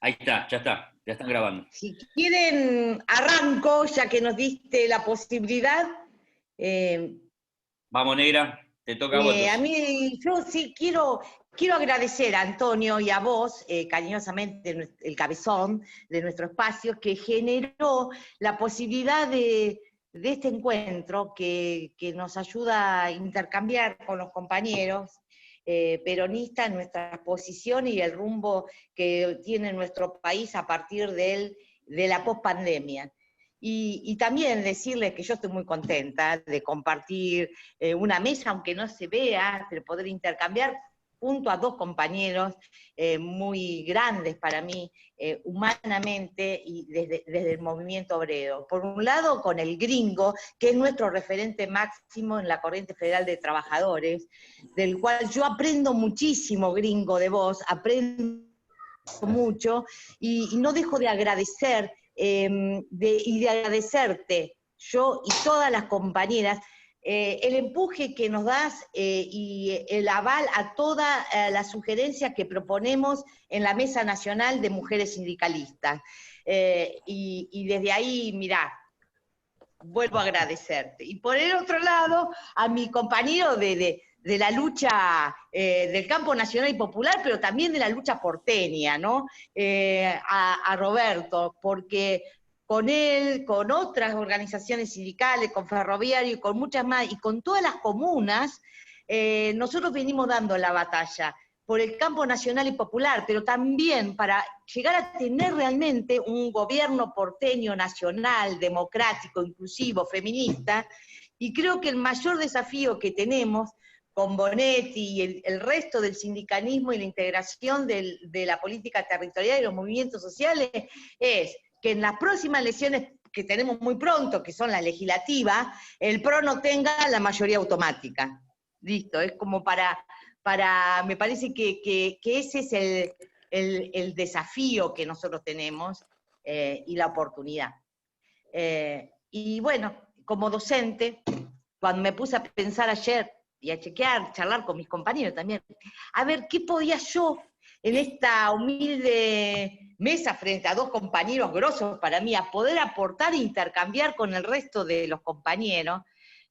Ahí está, ya están grabando. Si quieren, arranco, ya que nos diste la posibilidad. Eh, Vamos, negra, te toca a vos a entonces. mí, yo sí quiero agradecer a Antonio y a vos, cariñosamente, el cabezón de nuestro espacio, que generó la posibilidad de este encuentro que nos ayuda a intercambiar con los compañeros peronistas nuestra posición y el rumbo que tiene nuestro país a partir de la pospandemia. Y también decirles que yo estoy muy contenta de compartir una mesa, aunque no se vea, de poder intercambiar junto a dos compañeros muy grandes para mí, humanamente y desde el movimiento obrero. Por un lado, con el Gringo, que es nuestro referente máximo en la Corriente Federal de Trabajadores, del cual yo aprendo muchísimo, Gringo, de vos, aprendo mucho, y no dejo de agradecer y de agradecerte, yo y todas las compañeras, el empuje que nos das y el aval a todas las sugerencias que proponemos en la Mesa Nacional de Mujeres Sindicalistas. Y desde ahí, mirá, vuelvo a agradecerte. Y por el otro lado, a mi compañero de la lucha del campo nacional y popular, pero también de la lucha porteña, ¿no? A Roberto, porque con él, con otras organizaciones sindicales, con Ferroviario y con muchas más, y con todas las comunas, nosotros venimos dando la batalla por el campo nacional y popular, pero también para llegar a tener realmente un gobierno porteño nacional, democrático, inclusivo, feminista, y creo que el mayor desafío que tenemos con Bonetti y el resto del sindicalismo y la integración de la política territorial y los movimientos sociales es que en las próximas elecciones que tenemos muy pronto, que son las legislativas, el PRO no tenga la mayoría automática. Listo, es como me parece que ese es el desafío que nosotros tenemos y la oportunidad. Y bueno, como docente, cuando me puse a pensar ayer y a chequear, charlar con mis compañeros también, a ver qué podía yo en esta humilde mesa frente a dos compañeros grosos para mí, a poder aportar e intercambiar con el resto de los compañeros,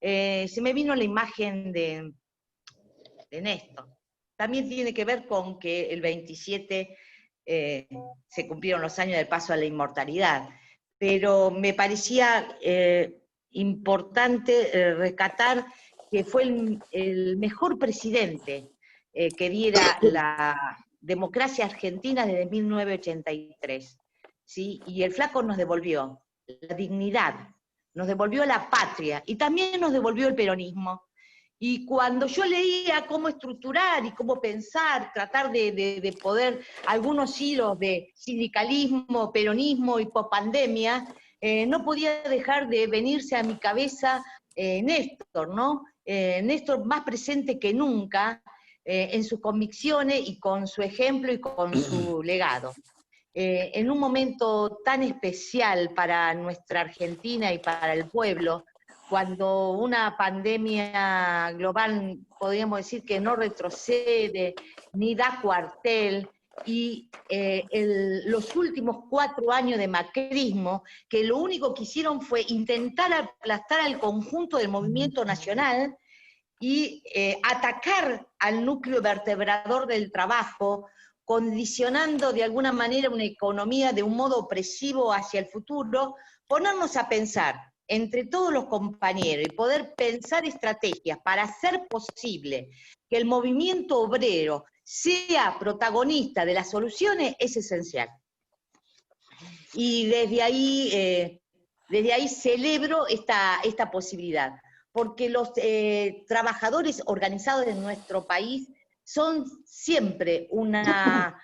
se me vino la imagen de Néstor. También tiene que ver con que el 27 se cumplieron los años del paso a la inmortalidad, pero me parecía importante rescatar que fue el mejor presidente que diera la democracia argentina desde 1983, ¿sí? Y el flaco nos devolvió la dignidad, nos devolvió la patria y también nos devolvió el peronismo. Y cuando yo leía cómo estructurar y cómo pensar, tratar de poder algunos hilos de sindicalismo, peronismo y pospandemia, no podía dejar de venirse a mi cabeza Néstor, ¿no? Néstor más presente que nunca en sus convicciones y con su ejemplo y con su legado. En un momento tan especial para nuestra Argentina y para el pueblo, cuando una pandemia global, podríamos decir que no retrocede, ni da cuartel, y los últimos 4 años de macrismo, que lo único que hicieron fue intentar aplastar al conjunto del movimiento nacional y atacar al núcleo vertebrador del trabajo, condicionando de alguna manera una economía de un modo opresivo hacia el futuro, ponernos a pensar entre todos los compañeros y poder pensar estrategias para hacer posible que el movimiento obrero sea protagonista de las soluciones es esencial. Y desde ahí celebro esta posibilidad, porque los trabajadores organizados en nuestro país son siempre una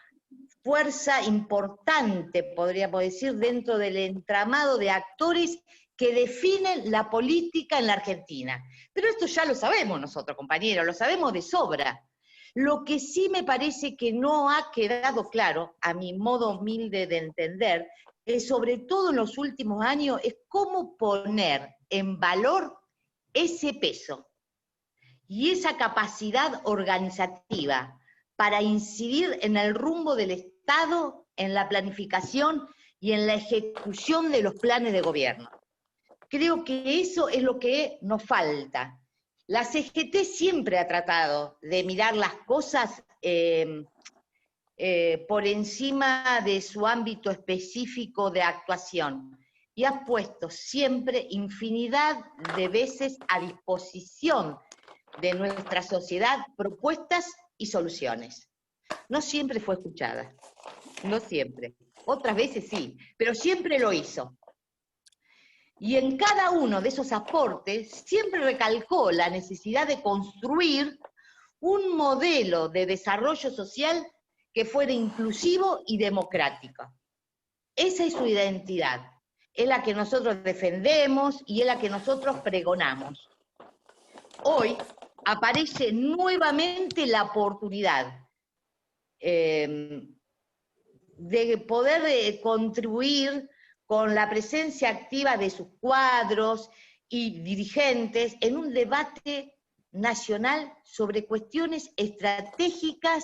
fuerza importante, podríamos decir, dentro del entramado de actores que definen la política en la Argentina. Pero esto ya lo sabemos nosotros, compañeros, lo sabemos de sobra. Lo que sí me parece que no ha quedado claro, a mi modo humilde de entender, sobre todo en los últimos años, es cómo poner en valor ese peso y esa capacidad organizativa para incidir en el rumbo del Estado Estado en la planificación y en la ejecución de los planes de gobierno. Creo que eso es lo que nos falta. La CGT siempre ha tratado de mirar las cosas por encima de su ámbito específico de actuación y ha puesto siempre infinidad de veces a disposición de nuestra sociedad propuestas y soluciones. No siempre fue escuchada, no siempre. Otras veces sí, pero siempre lo hizo. Y en cada uno de esos aportes siempre recalcó la necesidad de construir un modelo de desarrollo social que fuera inclusivo y democrático. Esa es su identidad, es la que nosotros defendemos y es la que nosotros pregonamos. Hoy aparece nuevamente la oportunidad de poder contribuir con la presencia activa de sus cuadros y dirigentes en un debate nacional sobre cuestiones estratégicas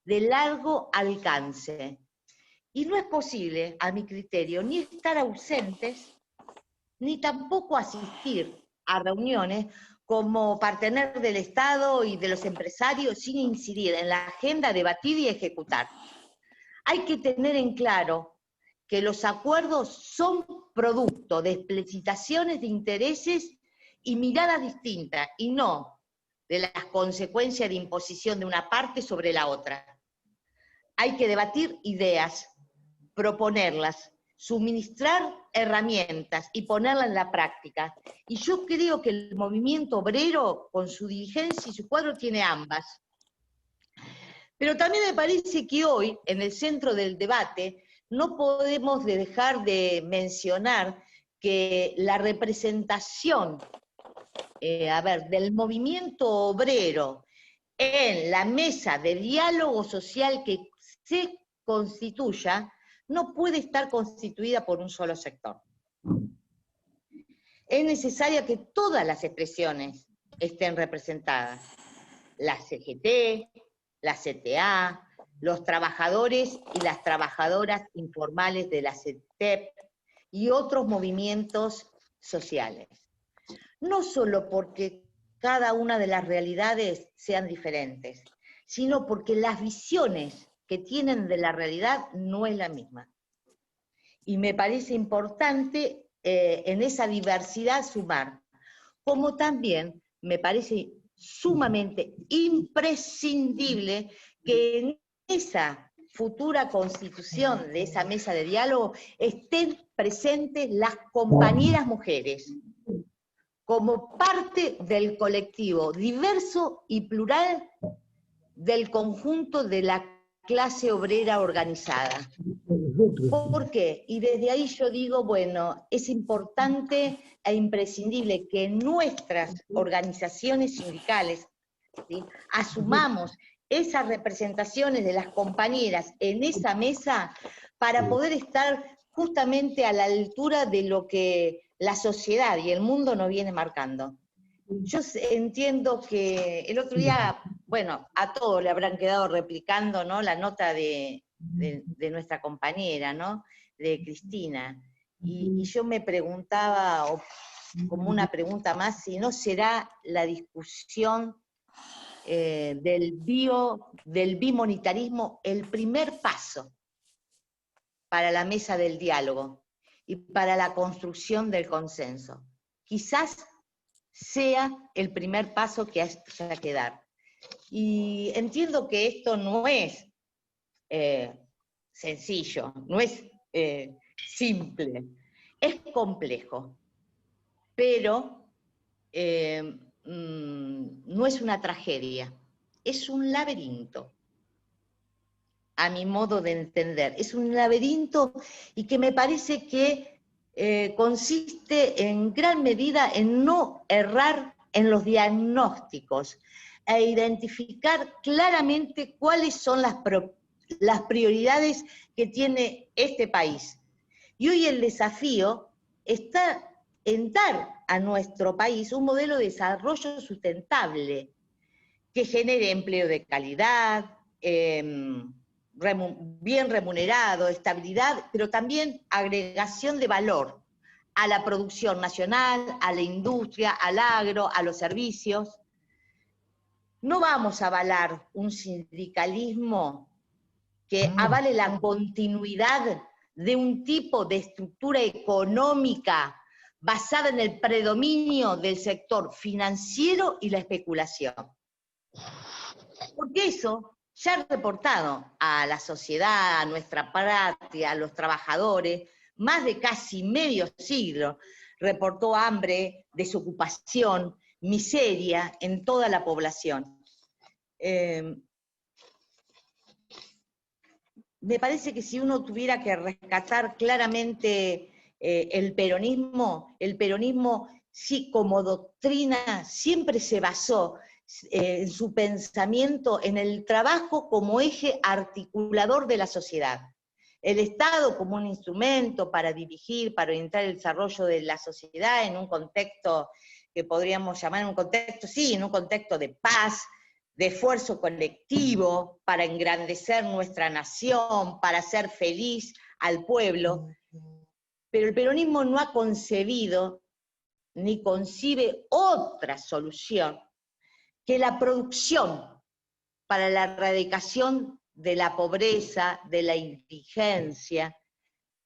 de largo alcance. Y no es posible, a mi criterio, ni estar ausentes, ni tampoco asistir a reuniones como partener del Estado y de los empresarios sin incidir en la agenda debatida y ejecutar. Hay que tener en claro que los acuerdos son producto de explicitaciones de intereses y miradas distintas, y no de las consecuencias de imposición de una parte sobre la otra. Hay que debatir ideas, proponerlas, suministrar herramientas y ponerlas en la práctica. Y yo creo que el movimiento obrero, con su dirigencia y su cuadro, tiene ambas. Pero también me parece que hoy, en el centro del debate, no podemos dejar de mencionar que la representación del movimiento obrero en la mesa de diálogo social que se constituya no puede estar constituida por un solo sector. Es necesaria que todas las expresiones estén representadas. La CGT, la CTA, los trabajadores y las trabajadoras informales de la CETEP y otros movimientos sociales. No solo porque cada una de las realidades sean diferentes, sino porque las visiones que tienen de la realidad no es la misma. Y me parece importante en esa diversidad sumar, como también me parece sumamente imprescindible que en esa futura constitución de esa mesa de diálogo estén presentes las compañeras mujeres, como parte del colectivo diverso y plural del conjunto de la clase obrera organizada. ¿Por qué? Y desde ahí yo digo, bueno, es importante e imprescindible que nuestras organizaciones sindicales, ¿sí?, asumamos esas representaciones de las compañeras en esa mesa para poder estar justamente a la altura de lo que la sociedad y el mundo nos viene marcando. Yo entiendo que el otro día, bueno, a todos le habrán quedado replicando, ¿no?, la nota de nuestra compañera, ¿no?, de Cristina, y yo me preguntaba, como una pregunta más, si no será la discusión del bimonetarismo el primer paso para la mesa del diálogo y para la construcción del consenso. Quizás sea el primer paso que haya que dar. Y entiendo que esto no es sencillo, no es simple, es complejo, pero no es una tragedia, es un laberinto, a mi modo de entender. Es un laberinto y que me parece que consiste en gran medida en no errar en los diagnósticos e identificar claramente cuáles son las prioridades que tiene este país. Y hoy el desafío está en dar a nuestro país un modelo de desarrollo sustentable que genere empleo de calidad, bien remunerado, estabilidad, pero también agregación de valor a la producción nacional, a la industria, al agro, a los servicios. No vamos a avalar un sindicalismo que avale la continuidad de un tipo de estructura económica basada en el predominio del sector financiero y la especulación. Porque eso ya ha reportado a la sociedad, a nuestra patria, a los trabajadores, más de casi medio siglo, reportó hambre, desocupación, miseria en toda la población. Me parece que si uno tuviera que rescatar claramente el peronismo sí, como doctrina siempre se basó en su pensamiento en el trabajo como eje articulador de la sociedad. El Estado como un instrumento para dirigir, para orientar el desarrollo de la sociedad en un contexto que podríamos llamar en un contexto de paz, de esfuerzo colectivo para engrandecer nuestra nación, para hacer feliz al pueblo, pero el peronismo no ha concebido ni concibe otra solución que la producción para la erradicación de la pobreza, de la indigencia,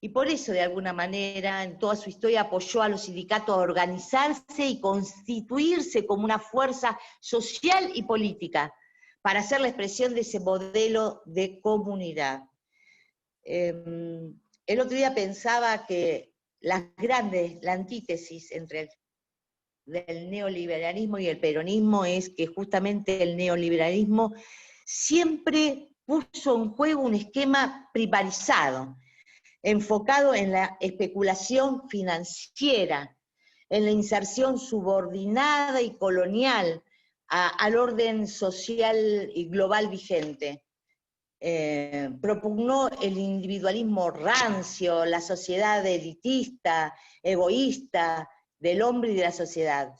y por eso de alguna manera en toda su historia apoyó a los sindicatos a organizarse y constituirse como una fuerza social y política para hacer la expresión de ese modelo de comunidad. El otro día pensaba que la antítesis entre el neoliberalismo y el peronismo es que justamente el neoliberalismo siempre puso en juego un esquema privarizado, enfocado en la especulación financiera, en la inserción subordinada y colonial al orden social y global vigente. Propugnó el individualismo rancio, la sociedad elitista, egoísta, del hombre y de la sociedad.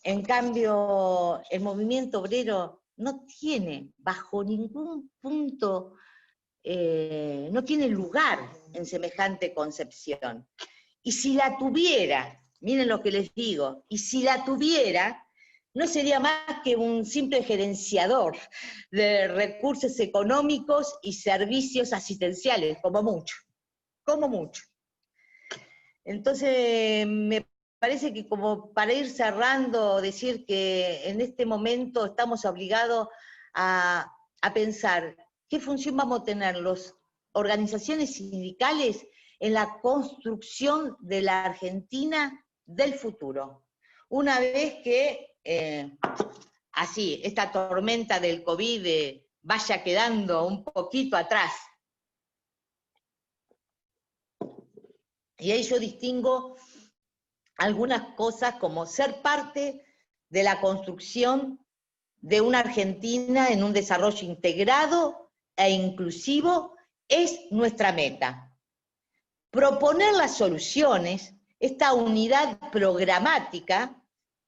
En cambio, el movimiento obrero no tiene, bajo ningún punto, no tiene lugar en semejante concepción. Y si la tuviera, miren lo que les digo, y si la tuviera, no sería más que un simple gerenciador de recursos económicos y servicios asistenciales, como mucho, como mucho. Entonces, me parece que como para ir cerrando, decir que en este momento estamos obligados a pensar qué función vamos a tener las organizaciones sindicales en la construcción de la Argentina del futuro. Una vez que, así, esta tormenta del COVID vaya quedando un poquito atrás. Y ahí yo distingo algunas cosas como ser parte de la construcción de una Argentina en un desarrollo integrado e inclusivo es nuestra meta. Proponer las soluciones, esta unidad programática,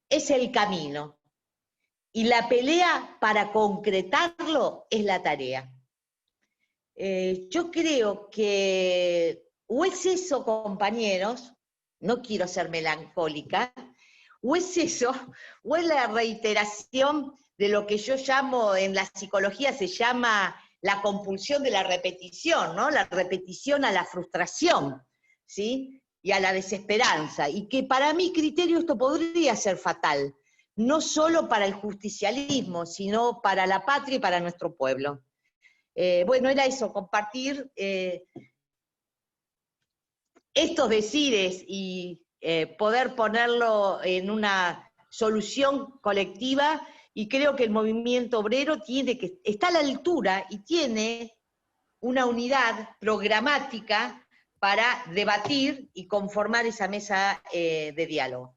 es el camino. Y la pelea para concretarlo es la tarea. Yo creo que, o es eso, compañeros, no quiero ser melancólica, o es eso, o es la reiteración de lo que yo llamo, en la psicología se llama la compulsión de la repetición, ¿no? La repetición a la frustración, ¿sí? Y a la desesperanza, y que para mi criterio esto podría ser fatal, no solo para el justicialismo, sino para la patria y para nuestro pueblo. Bueno, era eso, compartir estos decires y poder ponerlo en una solución colectiva, y creo que el movimiento obrero está a la altura y tiene una unidad programática para debatir y conformar esa mesa de diálogo.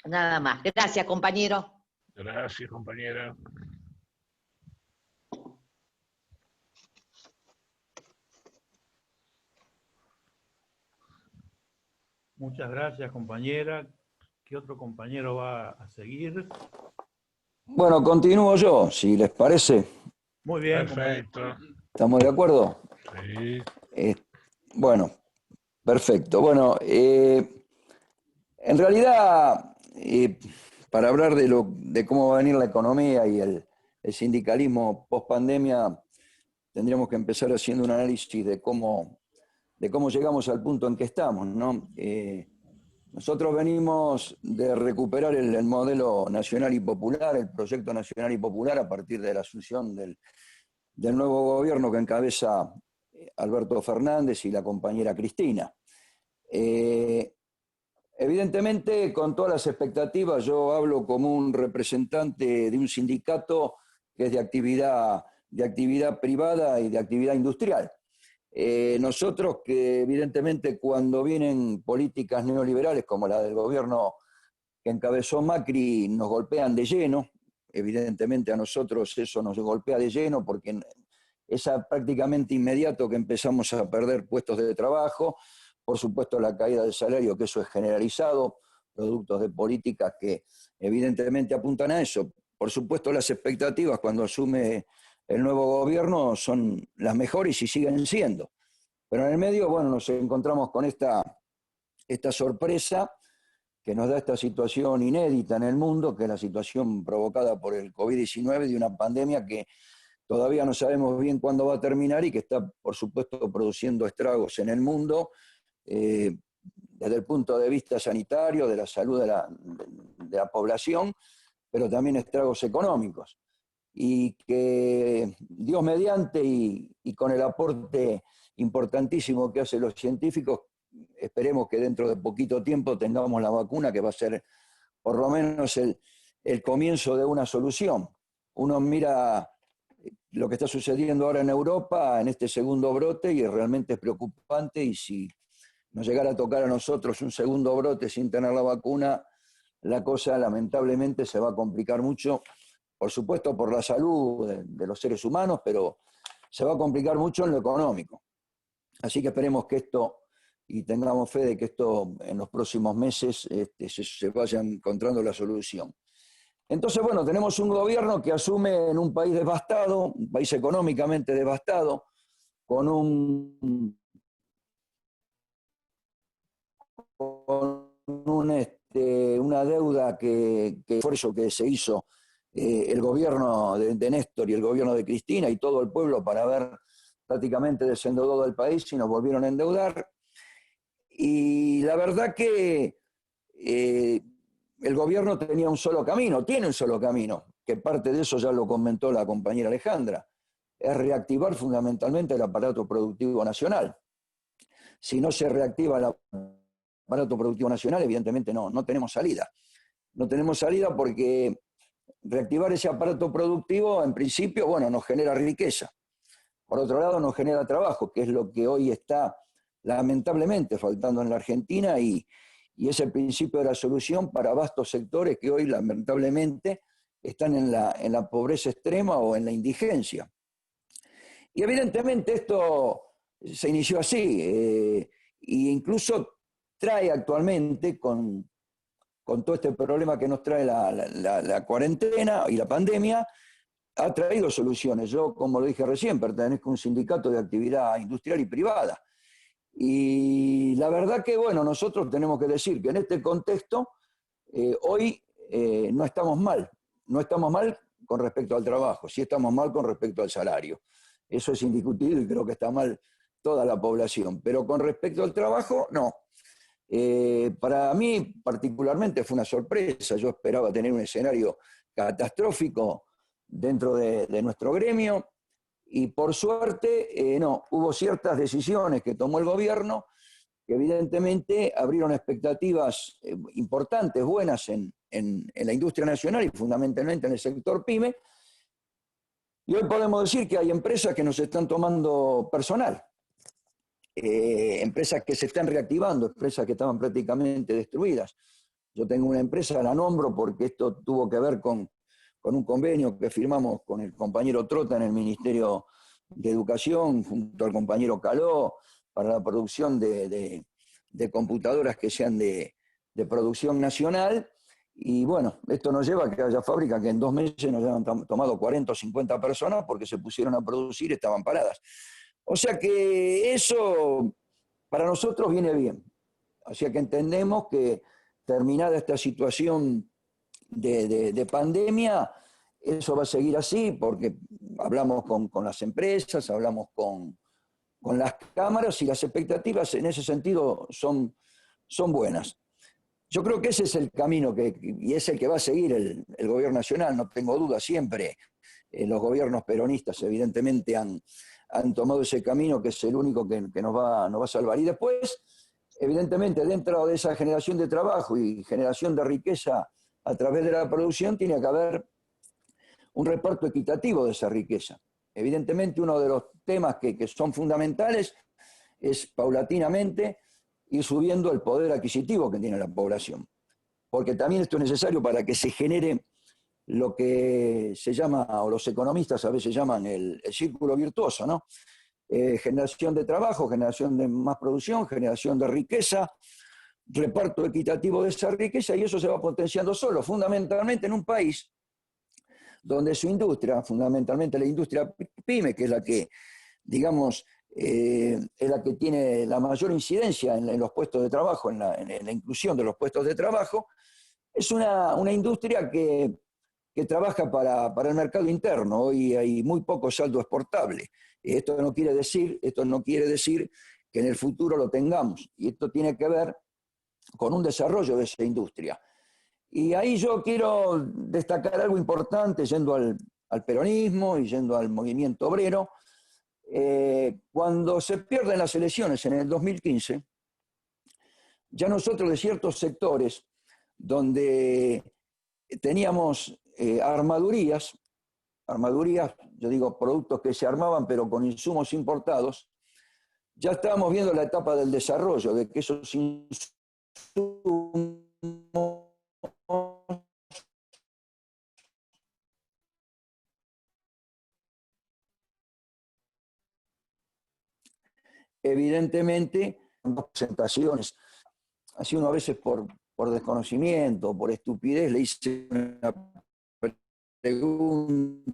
Nada más. Gracias, compañero. Gracias, compañera. Muchas gracias, compañera. ¿Qué otro compañero va a seguir? Bueno, continúo yo, si les parece. Muy bien, Perfecto. ¿Estamos de acuerdo? Sí. Bueno, perfecto. Bueno, en realidad, para hablar de cómo va a venir la economía y el sindicalismo post pandemia, tendríamos que empezar haciendo un análisis de cómo llegamos al punto en que estamos, ¿no? Nosotros venimos de recuperar el modelo nacional y popular, el proyecto nacional y popular, a partir de la asunción del nuevo gobierno que encabeza Alberto Fernández y la compañera Cristina. Evidentemente, con todas las expectativas, yo hablo como un representante de un sindicato que es de actividad privada y de actividad industrial. Nosotros que evidentemente cuando vienen políticas neoliberales como la del gobierno que encabezó Macri nos golpean de lleno, evidentemente a nosotros eso nos golpea de lleno porque es prácticamente inmediato que empezamos a perder puestos de trabajo, por supuesto la caída del salario, que eso es generalizado, productos de políticas que evidentemente apuntan a eso. Por supuesto las expectativas cuando asume el nuevo gobierno son las mejores y siguen siendo. Pero en el medio, bueno, nos encontramos con esta sorpresa que nos da esta situación inédita en el mundo, que es la situación provocada por el COVID-19, de una pandemia que todavía no sabemos bien cuándo va a terminar y que está, por supuesto, produciendo estragos en el mundo, desde el punto de vista sanitario, de la salud de la población, pero también estragos económicos. Y que Dios mediante y con el aporte importantísimo que hacen los científicos, esperemos que dentro de poquito tiempo tengamos la vacuna que va a ser por lo menos el comienzo de una solución. Uno mira lo que está sucediendo ahora en Europa, en este segundo brote, y realmente es preocupante, y si nos llegara a tocar a nosotros un segundo brote sin tener la vacuna, la cosa lamentablemente se va a complicar mucho, por supuesto por la salud de los seres humanos, pero se va a complicar mucho en lo económico. Así que esperemos que esto, y tengamos fe de que esto en los próximos meses se vaya encontrando la solución. Entonces, bueno, tenemos un gobierno que asume en un país devastado, un país económicamente devastado, con una deuda que esfuerzo que se hizo el gobierno de Néstor y el gobierno de Cristina y todo el pueblo para haber prácticamente desendeudado el país y nos volvieron a endeudar. Y la verdad que el gobierno tenía un solo camino, tiene un solo camino, que parte de eso ya lo comentó la compañera Alejandra, es reactivar fundamentalmente el aparato productivo nacional. Si no se reactiva el aparato productivo nacional, evidentemente no tenemos salida. No tenemos salida porque reactivar ese aparato productivo, en principio, bueno, nos genera riqueza. Por otro lado, nos genera trabajo, que es lo que hoy está lamentablemente faltando en la Argentina y es el principio de la solución para vastos sectores que hoy lamentablemente están en la pobreza extrema o en la indigencia. Y evidentemente esto se inició así, e incluso trae actualmente con todo este problema que nos trae la cuarentena y la pandemia, ha traído soluciones. Yo, como lo dije recién, pertenezco a un sindicato de actividad industrial y privada. Y la verdad que, bueno, nosotros tenemos que decir que en este contexto, hoy no estamos mal. No estamos mal con respecto al trabajo, sí estamos mal con respecto al salario. Eso es indiscutible y creo que está mal toda la población. Pero con respecto al trabajo, no. Para mí particularmente fue una sorpresa. Yo esperaba tener un escenario catastrófico dentro de nuestro gremio y por suerte no, hubo ciertas decisiones que tomó el gobierno que evidentemente abrieron expectativas importantes, buenas en la industria nacional y fundamentalmente en el sector PYME. Y hoy podemos decir que hay empresas que nos están tomando personal, empresas que se están reactivando, empresas que estaban prácticamente destruidas. Yo tengo una empresa, la nombro porque esto tuvo que ver con un convenio que firmamos con el compañero Trota en el Ministerio de Educación, junto al compañero Caló, para la producción de computadoras que sean de producción nacional, Y bueno, esto nos lleva a que haya fábricas que en 2 meses nos hayan tomado 40 o 50 personas porque se pusieron a producir y estaban paradas. O sea que eso para nosotros viene bien. O sea que entendemos que terminada esta situación de pandemia, eso va a seguir así porque hablamos con las empresas, hablamos con las cámaras y las expectativas en ese sentido son buenas. Yo creo que ese es el camino y es el que va a seguir el gobierno nacional, no tengo duda siempre. Los gobiernos peronistas evidentemente han tomado ese camino que es el único que nos va a salvar. Y después, evidentemente, dentro de esa generación de trabajo y generación de riqueza a través de la producción, tiene que haber un reparto equitativo de esa riqueza. Evidentemente, uno de los temas que son fundamentales es paulatinamente ir subiendo el poder adquisitivo que tiene la población. Porque también esto es necesario para que se genere lo que se llama, o los economistas a veces llaman el círculo virtuoso, ¿no? Generación de trabajo, generación de más producción, generación de riqueza, reparto equitativo de esa riqueza, y eso se va potenciando solo, fundamentalmente en un país donde su industria, fundamentalmente la industria pyme, que es la que, digamos, es la que tiene la mayor incidencia en los puestos de trabajo, en la inclusión de los puestos de trabajo, es una industria que trabaja para el mercado interno. Hoy hay muy poco saldo exportable. Esto no quiere decir que en el futuro lo tengamos, y esto tiene que ver con un desarrollo de esa industria. Y ahí yo quiero destacar algo importante, yendo al peronismo y yendo al movimiento obrero. Cuando se pierden las elecciones en el 2015, ya nosotros de ciertos sectores donde teníamos armadurías, yo digo productos que se armaban pero con insumos importados, ya estábamos viendo la etapa del desarrollo, de que esos insumos evidentemente, en las presentaciones, así uno a veces por desconocimiento, por estupidez, le hice una pregunta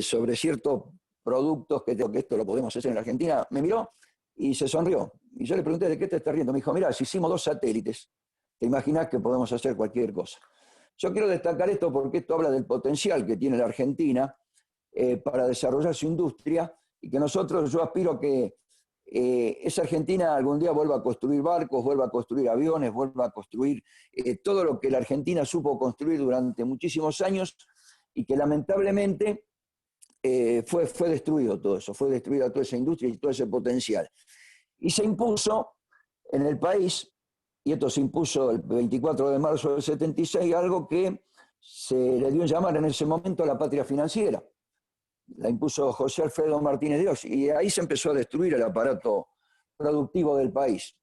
sobre ciertos productos que esto lo podemos hacer en la Argentina, me miró y se sonrió. Y yo le pregunté, ¿de qué te estás riendo? Me dijo, mira, si hicimos 2 satélites, te imaginás que podemos hacer cualquier cosa. Yo quiero destacar esto porque esto habla del potencial que tiene la Argentina para desarrollar su industria, y que yo aspiro a que esa Argentina algún día vuelva a construir barcos, vuelva a construir aviones, vuelva a construir todo lo que la Argentina supo construir durante muchísimos años, y que lamentablemente fue destruido todo eso, fue destruida toda esa industria y todo ese potencial. Y se impuso en el país, y esto se impuso el 24 de marzo del 76, algo que se le dio en llamar en ese momento la patria financiera. La impuso José Alfredo Martínez Dios, y ahí se empezó a destruir el aparato productivo del país,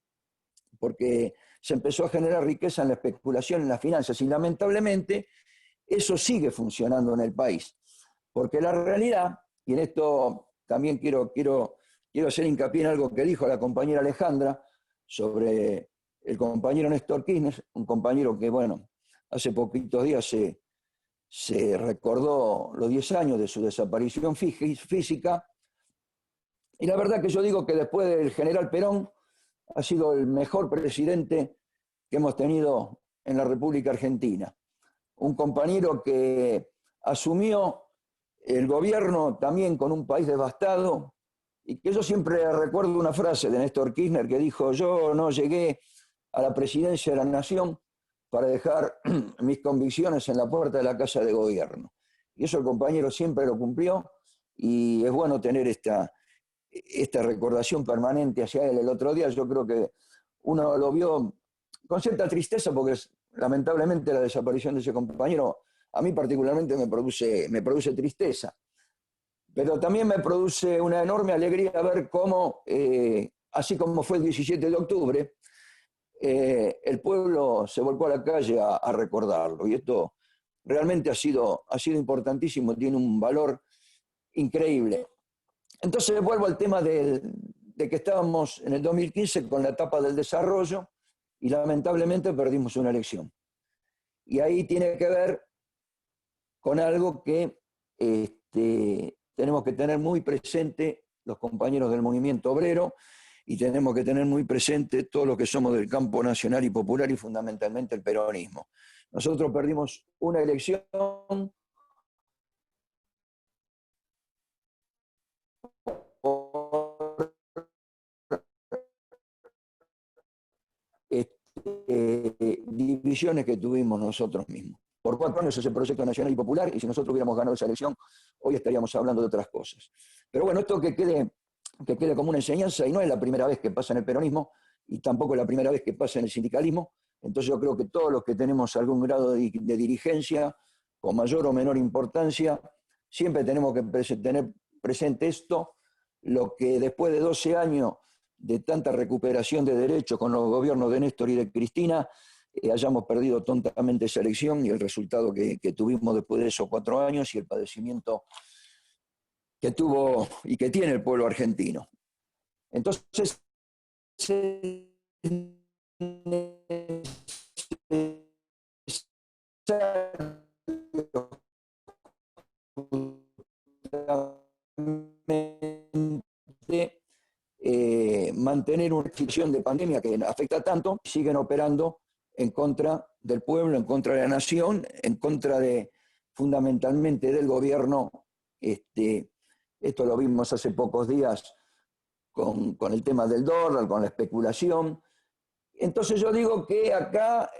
porque se empezó a generar riqueza en la especulación, en las finanzas, y lamentablemente eso sigue funcionando en el país. Porque la realidad, y en esto también quiero hacer hincapié en algo que dijo la compañera Alejandra sobre el compañero Néstor Kirchner, un compañero que, bueno, hace poquitos días se recordó los 10 años de su desaparición física, y la verdad que yo digo que después del general Perón ha sido el mejor presidente que hemos tenido en la República Argentina. Un compañero que asumió el gobierno también con un país devastado, y que yo siempre recuerdo una frase de Néstor Kirchner que dijo, yo no llegué a la presidencia de la Nación para dejar mis convicciones en la puerta de la Casa de Gobierno. Y eso el compañero siempre lo cumplió, y es bueno tener esta recordación permanente hacia él. El otro día yo creo que uno lo vio con cierta tristeza, porque lamentablemente la desaparición de ese compañero a mí particularmente me produce tristeza. Pero también me produce una enorme alegría ver cómo, así como fue el 17 de octubre, el pueblo se volcó a la calle a recordarlo. Y esto realmente ha sido importantísimo, tiene un valor increíble. Entonces vuelvo al tema de de que estábamos en el 2015 con la etapa del desarrollo y lamentablemente perdimos una elección. Y ahí tiene que ver con algo que tenemos que tener muy presente los compañeros del movimiento obrero y tenemos que tener muy presente todos los que somos del campo nacional y popular y fundamentalmente el peronismo. Nosotros perdimos una elección por divisiones que tuvimos nosotros mismos. Por 4 años ese proyecto nacional y popular, y si nosotros hubiéramos ganado esa elección, hoy estaríamos hablando de otras cosas. Pero bueno, esto que quede como una enseñanza, y no es la primera vez que pasa en el peronismo, y tampoco es la primera vez que pasa en el sindicalismo. Entonces yo creo que todos los que tenemos algún grado de dirigencia, con mayor o menor importancia, siempre tenemos que tener presente esto, lo que después de 12 años de tanta recuperación de derechos con los gobiernos de Néstor y de Cristina, hayamos perdido tontamente esa elección y el resultado que tuvimos después de esos 4 años y el padecimiento que tuvo y que tiene el pueblo argentino. Entonces, mantener una restricción de pandemia que afecta tanto, siguen operando en contra del pueblo, en contra de la nación, en contra de fundamentalmente del gobierno. Esto lo vimos hace pocos días con el tema del dólar, con la especulación. Entonces yo digo que acá,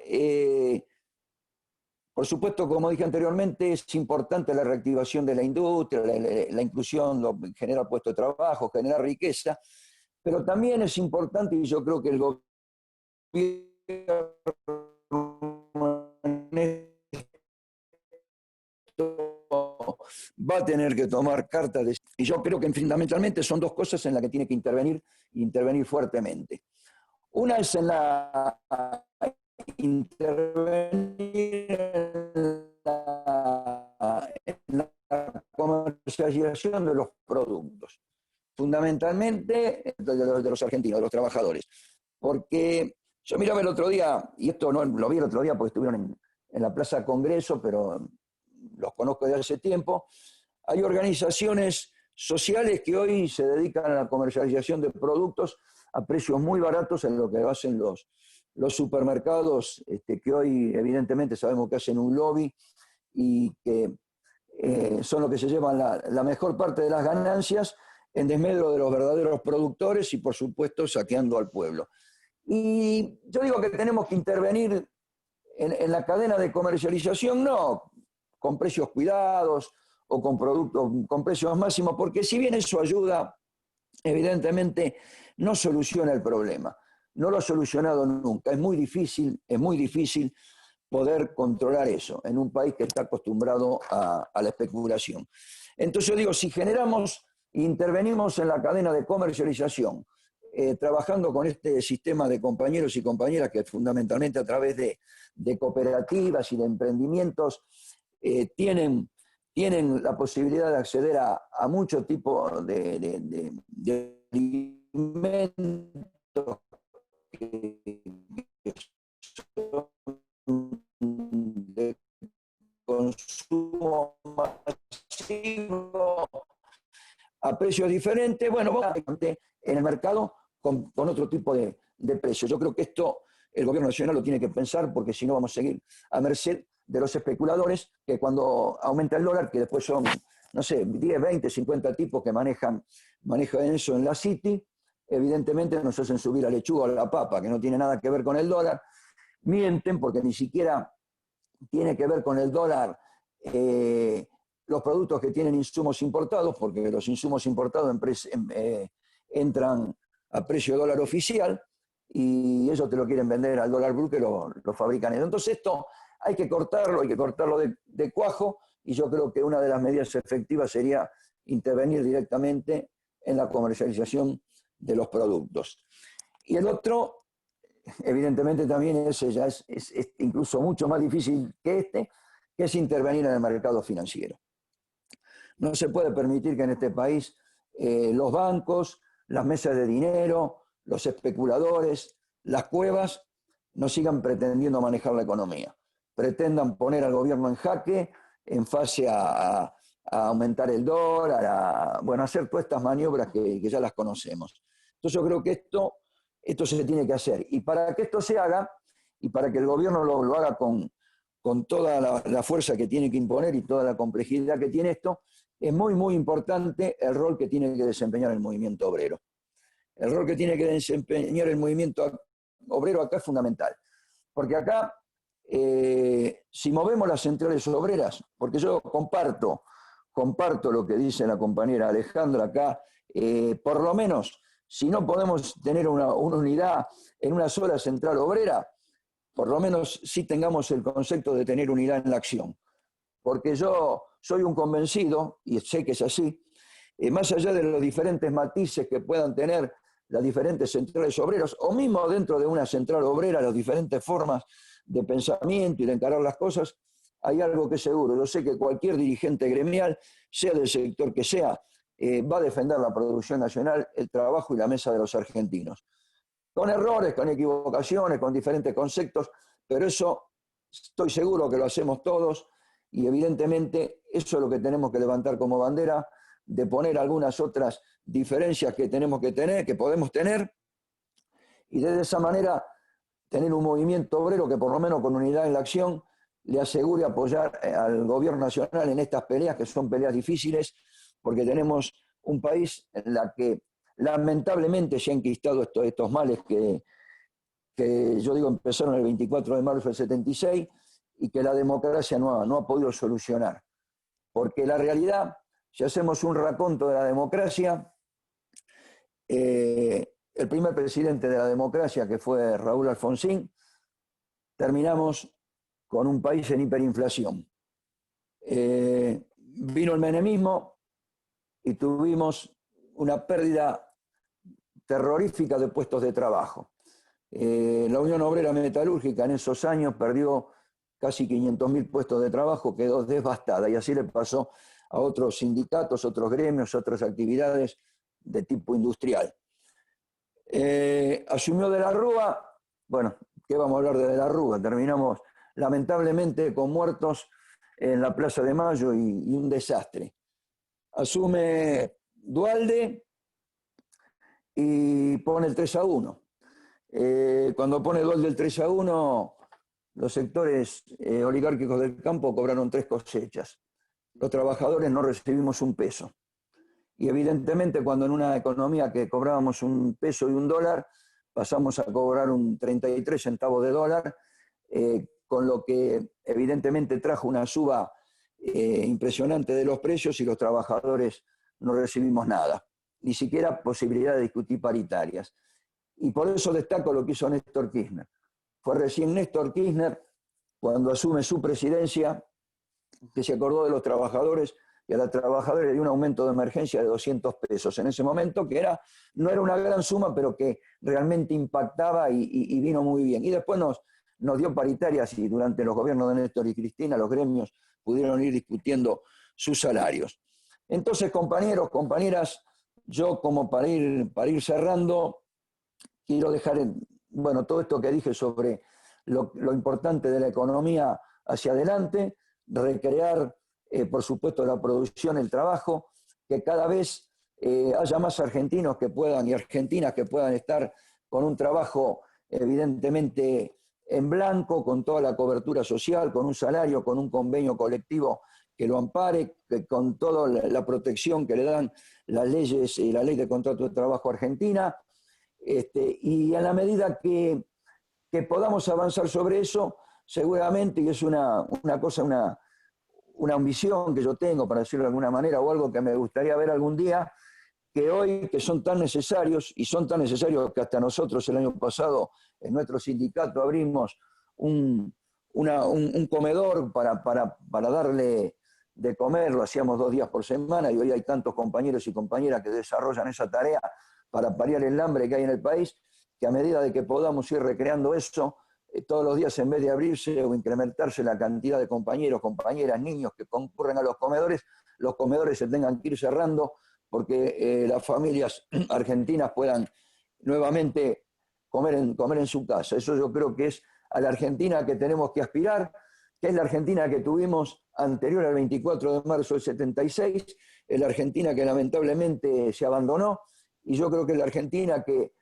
por supuesto, como dije anteriormente, es importante la reactivación de la industria, la inclusión, generar puestos de trabajo, generar riqueza, pero también es importante, y yo creo que el gobierno va a tener que tomar cartas de... Y yo creo que fundamentalmente son 2 cosas en las que tiene que intervenir fuertemente. Una es en la en la comercialización de los productos, fundamentalmente de los argentinos, de los trabajadores. Porque yo miraba el otro día, y esto no lo vi el otro día porque estuvieron en la Plaza Congreso, pero los conozco desde hace tiempo, hay organizaciones sociales que hoy se dedican a la comercialización de productos a precios muy baratos en lo que hacen los supermercados, que hoy evidentemente sabemos que hacen un lobby y que son los que se llevan la mejor parte de las ganancias en desmedro de los verdaderos productores y por supuesto saqueando al pueblo. Y yo digo que tenemos que intervenir en la cadena de comercialización, no con precios cuidados o con productos con precios máximos, porque si bien eso ayuda, evidentemente no soluciona el problema. No lo ha solucionado nunca. Es muy difícil poder controlar eso en un país que está acostumbrado a la especulación. Entonces yo digo, si intervenimos en la cadena de comercialización, trabajando con este sistema de compañeros y compañeras que fundamentalmente a través de cooperativas y de emprendimientos tienen la posibilidad de acceder a mucho tipo de alimentos que son de consumo masivo a precios diferentes, bueno, en el mercado con otro tipo de precios. Yo creo que esto el gobierno nacional lo tiene que pensar, porque si no vamos a seguir a merced de los especuladores que cuando aumenta el dólar, que después son, no sé, 10, 20, 50 tipos que manejan eso en la City, evidentemente nos hacen subir a lechuga o a la papa, que no tiene nada que ver con el dólar, mienten porque ni siquiera tiene que ver con el dólar los productos que tienen insumos importados, porque los insumos importados entran a precio de dólar oficial y ellos te lo quieren vender al dólar blue que lo fabrican ellos. Entonces esto hay que cortarlo de cuajo, y yo creo que una de las medidas efectivas sería intervenir directamente en la comercialización de los productos. Y el otro, evidentemente también es incluso mucho más difícil que es intervenir en el mercado financiero. No se puede permitir que en este país los bancos, las mesas de dinero, los especuladores, las cuevas, no sigan pretendiendo manejar la economía. Pretendan poner al gobierno en jaque en fase a aumentar el dólar, a hacer todas estas maniobras que ya las conocemos. Entonces yo creo que esto se tiene que hacer. Y para que esto se haga, y para que el gobierno lo haga con toda la fuerza que tiene que imponer y toda la complejidad que tiene esto, es muy, muy importante el rol que tiene que desempeñar el movimiento obrero. El rol que tiene que desempeñar el movimiento obrero acá es fundamental. Porque acá, si movemos las centrales obreras, porque yo comparto lo que dice la compañera Alejandra acá, por lo menos, si no podemos tener una unidad en una sola central obrera, por lo menos sí tengamos el concepto de tener unidad en la acción. Porque yo soy un convencido, y sé que es así, más allá de los diferentes matices que puedan tener las diferentes centrales obreras, o mismo dentro de una central obrera, las diferentes formas de pensamiento y de encarar las cosas, hay algo que es seguro. Yo sé que cualquier dirigente gremial, sea del sector que sea, va a defender la producción nacional, el trabajo y la mesa de los argentinos. Con errores, con equivocaciones, con diferentes conceptos, pero eso estoy seguro que lo hacemos todos y evidentemente eso es lo que tenemos que levantar como bandera, de poner algunas otras diferencias que tenemos que tener, que podemos tener, y de esa manera tener un movimiento obrero que por lo menos con unidad en la acción le asegure apoyar al gobierno nacional en estas peleas que son peleas difíciles, porque tenemos un país en la que lamentablemente se han enquistado estos males que yo digo empezaron el 24 de marzo del 76 y que la democracia no ha podido solucionar. Porque la realidad, si hacemos un raconto de la democracia, el primer presidente de la democracia, que fue Raúl Alfonsín, terminamos con un país en hiperinflación. Vino el menemismo y tuvimos una pérdida terrorífica de puestos de trabajo. La Unión Obrera Metalúrgica en esos años perdió casi 500.000 puestos de trabajo, quedó devastada, y así le pasó a otros sindicatos, otros gremios, otras actividades de tipo industrial. Asumió De la Rúa, bueno, ¿qué vamos a hablar de la Rúa? Terminamos lamentablemente con muertos en la Plaza de Mayo y un desastre. Asume Duhalde y pone el 3-1. Cuando pone Duhalde el 3-1, los sectores oligárquicos del campo cobraron 3 cosechas. Los trabajadores no recibimos un peso. Y evidentemente cuando en una economía que cobrábamos un peso y un dólar, pasamos a cobrar un 33 centavos de dólar, con lo que evidentemente trajo una suba impresionante de los precios y los trabajadores no recibimos nada, ni siquiera posibilidad de discutir paritarias. Y por eso destaco lo que hizo Néstor Kirchner. Fue recién Néstor Kirchner, cuando asume su presidencia, que se acordó de los trabajadores y a los trabajadores le dio un aumento de emergencia de 200 pesos. En ese momento, que no era una gran suma, pero que realmente impactaba y vino muy bien. Y después nos dio paritarias y durante los gobiernos de Néstor y Cristina los gremios pudieron ir discutiendo sus salarios. Entonces, compañeros, compañeras, yo como para ir cerrando, quiero dejar todo esto que dije sobre lo importante de la economía hacia adelante, recrear, por supuesto, la producción, el trabajo, que cada vez haya más argentinos que puedan y argentinas que puedan estar con un trabajo evidentemente en blanco, con toda la cobertura social, con un salario, con un convenio colectivo que lo ampare, con toda la protección que le dan las leyes y la ley de contrato de trabajo argentina, y a la medida que podamos avanzar sobre eso, seguramente, y es una ambición que yo tengo, para decirlo de alguna manera, o algo que me gustaría ver algún día, que hoy, que son tan necesarios, y son tan necesarios que hasta nosotros el año pasado en nuestro sindicato abrimos un comedor para darle de comer, lo hacíamos 2 días por semana, y hoy hay tantos compañeros y compañeras que desarrollan esa tarea para paliar el hambre que hay en el país, que a medida de que podamos ir recreando eso, todos los días en vez de abrirse o incrementarse la cantidad de compañeros, compañeras, niños que concurren a los comedores se tengan que ir cerrando porque las familias argentinas puedan nuevamente comer en su casa. Eso yo creo que es a la Argentina que tenemos que aspirar, que es la Argentina que tuvimos anterior al 24 de marzo del 76, es la Argentina que lamentablemente se abandonó, y yo creo que es la Argentina que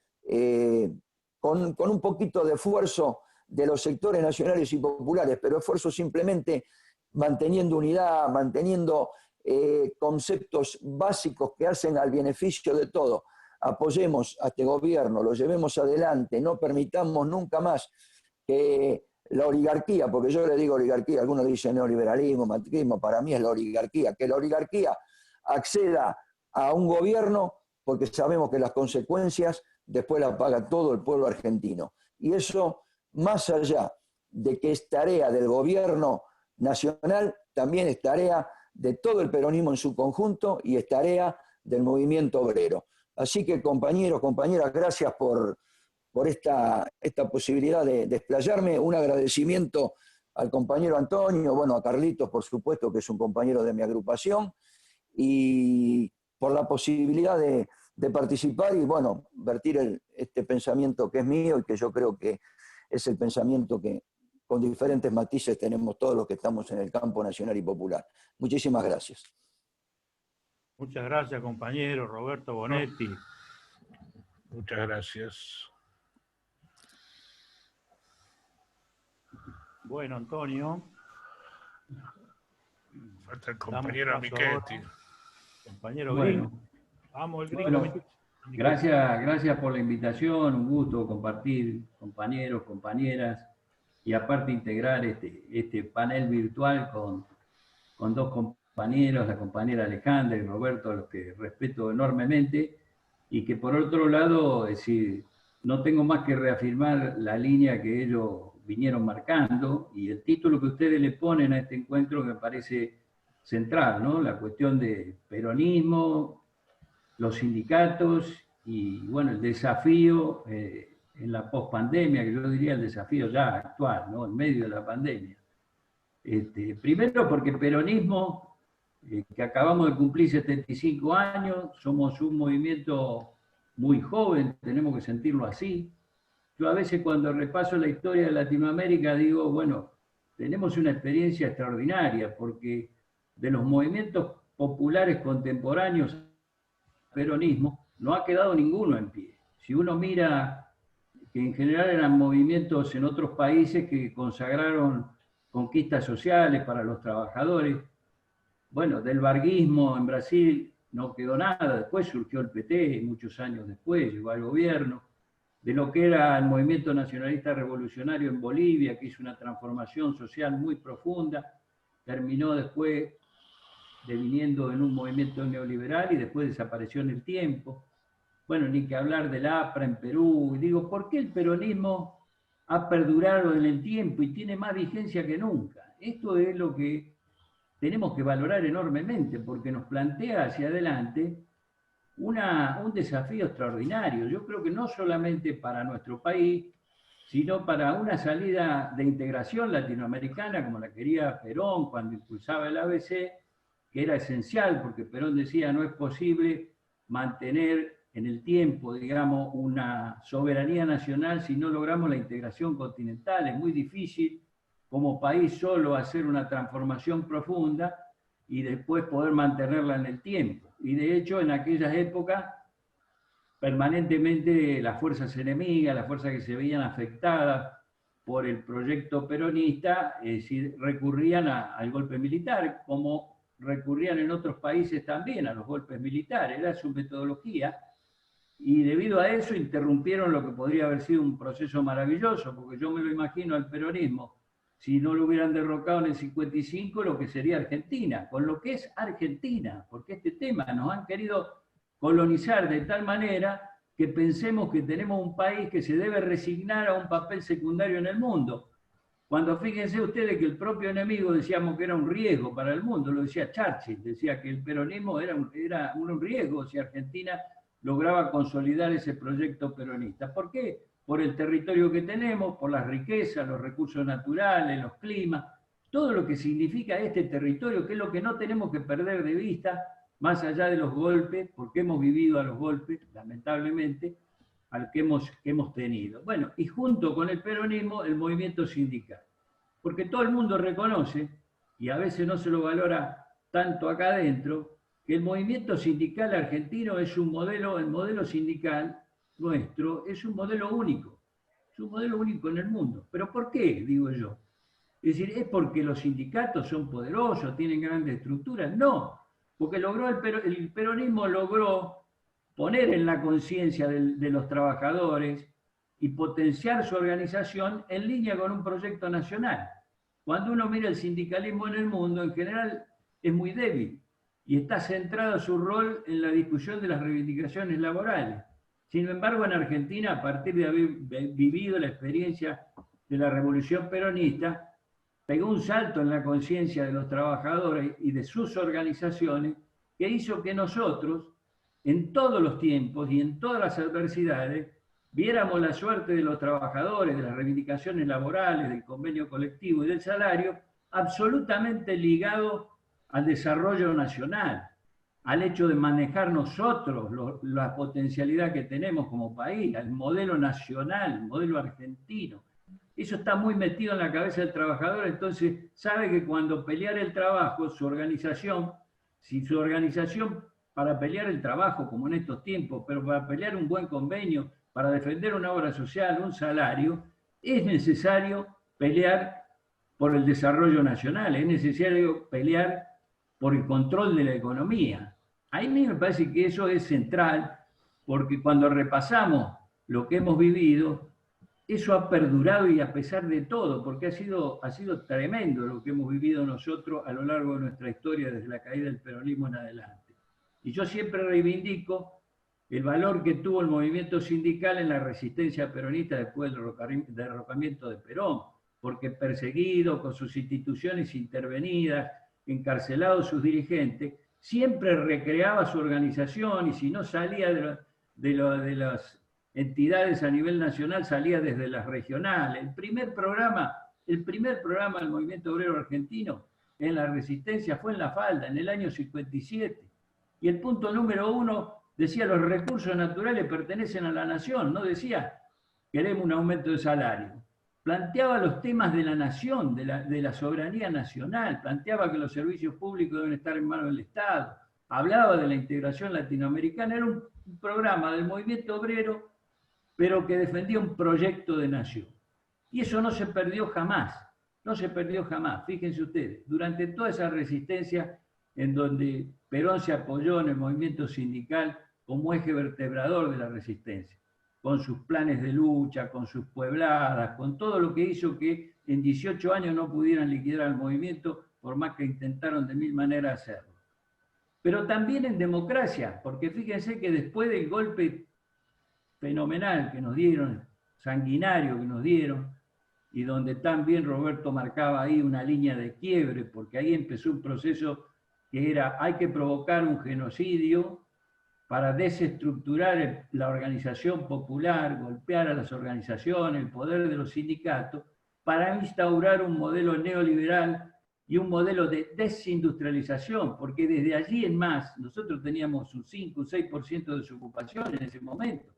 con un poquito de esfuerzo de los sectores nacionales y populares, pero esfuerzo simplemente manteniendo unidad, manteniendo conceptos básicos que hacen al beneficio de todos. Apoyemos a este gobierno, lo llevemos adelante, no permitamos nunca más que la oligarquía, porque yo le digo oligarquía, algunos dicen neoliberalismo, macrismo, para mí es la oligarquía, que la oligarquía acceda a un gobierno porque sabemos que las consecuencias después las paga todo el pueblo argentino. Y eso, más allá de que es tarea del gobierno nacional, también es tarea de todo el peronismo en su conjunto y es tarea del movimiento obrero. Así que compañeros, compañeras, gracias por esta posibilidad de explayarme. Un agradecimiento al compañero Antonio, bueno, a Carlitos, por supuesto, que es un compañero de mi agrupación, y por la posibilidad de participar y, bueno, vertir este pensamiento que es mío y que yo creo que es el pensamiento que con diferentes matices tenemos todos los que estamos en el campo nacional y popular. Muchísimas gracias. Muchas gracias, compañero Roberto Bonetti. Muchas gracias. Bueno, Antonio. Falta el compañero Michetti. Compañero bueno, Gringo. Vamos, el Gringo. Bueno, gracias por la invitación, un gusto compartir, compañeros, compañeras, y aparte integrar este panel virtual con dos compañeros, la compañera Alejandra y Roberto, a los que respeto enormemente, y que por otro lado, es decir, no tengo más que reafirmar la línea que ellos vinieron marcando, y el título que ustedes le ponen a este encuentro me parece central, ¿no? La cuestión de peronismo, los sindicatos y, bueno, el desafío en la pospandemia, que yo diría el desafío ya actual, ¿no? En medio de la pandemia. Primero porque el peronismo, que acabamos de cumplir 75 años, somos un movimiento muy joven, tenemos que sentirlo así. Yo a veces cuando repaso la historia de Latinoamérica digo, bueno, tenemos una experiencia extraordinaria, porque de los movimientos populares contemporáneos peronismo, no ha quedado ninguno en pie. Si uno mira que en general eran movimientos en otros países que consagraron conquistas sociales para los trabajadores, bueno, del varguismo en Brasil no quedó nada, después surgió el PT, muchos años después, llegó al gobierno, de lo que era el movimiento nacionalista revolucionario en Bolivia, que hizo una transformación social muy profunda, terminó después deviniendo en un movimiento neoliberal y después desapareció en el tiempo. Bueno, ni que hablar del APRA en Perú. Y digo, ¿por qué el peronismo ha perdurado en el tiempo y tiene más vigencia que nunca? Esto es lo que tenemos que valorar enormemente, porque nos plantea hacia adelante un desafío extraordinario. Yo creo que no solamente para nuestro país, sino para una salida de integración latinoamericana, como la quería Perón cuando impulsaba el ABC, que era esencial, porque Perón decía no es posible mantener en el tiempo, digamos, una soberanía nacional si no logramos la integración continental. Es muy difícil como país solo hacer una transformación profunda y después poder mantenerla en el tiempo. Y de hecho, en aquellas épocas, permanentemente las fuerzas enemigas, las fuerzas que se veían afectadas por el proyecto peronista, es decir, recurrían al golpe militar, como recurrían en otros países también a los golpes militares, era su metodología, y debido a eso interrumpieron lo que podría haber sido un proceso maravilloso, porque yo me lo imagino al peronismo, si no lo hubieran derrocado en el 55, lo que sería Argentina, con lo que es Argentina, porque este tema nos han querido colonizar de tal manera que pensemos que tenemos un país que se debe resignar a un papel secundario en el mundo. Cuando fíjense ustedes que el propio enemigo decíamos que era un riesgo para el mundo, lo decía Churchill, decía que el peronismo era un riesgo si Argentina lograba consolidar ese proyecto peronista. ¿Por qué? Por el territorio que tenemos, por las riquezas, los recursos naturales, los climas, todo lo que significa este territorio, que es lo que no tenemos que perder de vista más allá de los golpes, porque hemos vivido a los golpes, lamentablemente, al que hemos tenido. Bueno, y junto con el peronismo, el movimiento sindical. Porque todo el mundo reconoce, y a veces no se lo valora tanto acá adentro, que el movimiento sindical argentino es un modelo, el modelo sindical nuestro es un modelo único. Es un modelo único en el mundo. ¿Pero por qué, digo yo? Es decir, ¿es porque los sindicatos son poderosos, tienen grandes estructuras? No, porque el peronismo logró poner en la conciencia de los trabajadores y potenciar su organización en línea con un proyecto nacional. Cuando uno mira el sindicalismo en el mundo, en general es muy débil y está centrado su rol en la discusión de las reivindicaciones laborales. Sin embargo, en Argentina, a partir de haber vivido la experiencia de la revolución peronista, pegó un salto en la conciencia de los trabajadores y de sus organizaciones que hizo que nosotros, en todos los tiempos y en todas las adversidades, viéramos la suerte de los trabajadores, de las reivindicaciones laborales, del convenio colectivo y del salario, absolutamente ligado al desarrollo nacional, al hecho de manejar nosotros la potencialidad que tenemos como país, al modelo nacional, el modelo argentino. Eso está muy metido en la cabeza del trabajador, entonces sabe que cuando pelear el trabajo, su organización, si su organización para pelear el trabajo, como en estos tiempos, pero para pelear un buen convenio, para defender una obra social, un salario, es necesario pelear por el desarrollo nacional, es necesario pelear por el control de la economía. A mí me parece que eso es central, porque cuando repasamos lo que hemos vivido, eso ha perdurado y a pesar de todo, porque ha sido tremendo lo que hemos vivido nosotros a lo largo de nuestra historia desde la caída del peronismo en adelante. Y yo siempre reivindico el valor que tuvo el movimiento sindical en la resistencia peronista después del derrocamiento de Perón, porque perseguido, con sus instituciones intervenidas, encarcelados sus dirigentes, siempre recreaba su organización y si no salía de las entidades a nivel nacional, salía desde las regionales. El primer programa del movimiento obrero argentino en la resistencia fue en La Falda, en el año 57. Y el punto número 1 decía: los recursos naturales pertenecen a la nación, no decía queremos un aumento de salario. Planteaba los temas de la nación, de la soberanía nacional, planteaba que los servicios públicos deben estar en manos del Estado, hablaba de la integración latinoamericana, era un programa del movimiento obrero, pero que defendía un proyecto de nación. Y eso no se perdió jamás, no se perdió jamás. Fíjense ustedes, durante toda esa resistencia en donde Perón se apoyó en el movimiento sindical como eje vertebrador de la resistencia, con sus planes de lucha, con sus puebladas, con todo lo que hizo que en 18 años no pudieran liquidar al movimiento, por más que intentaron de mil maneras hacerlo. Pero también en democracia, porque fíjense que después del golpe fenomenal que nos dieron, sanguinario que nos dieron, y donde también Roberto marcaba ahí una línea de quiebre, porque ahí empezó un proceso que era: hay que provocar un genocidio para desestructurar la organización popular, golpear a las organizaciones, el poder de los sindicatos, para instaurar un modelo neoliberal y un modelo de desindustrialización, porque desde allí en más, nosotros teníamos un 5, un 6% de desocupación en ese momento.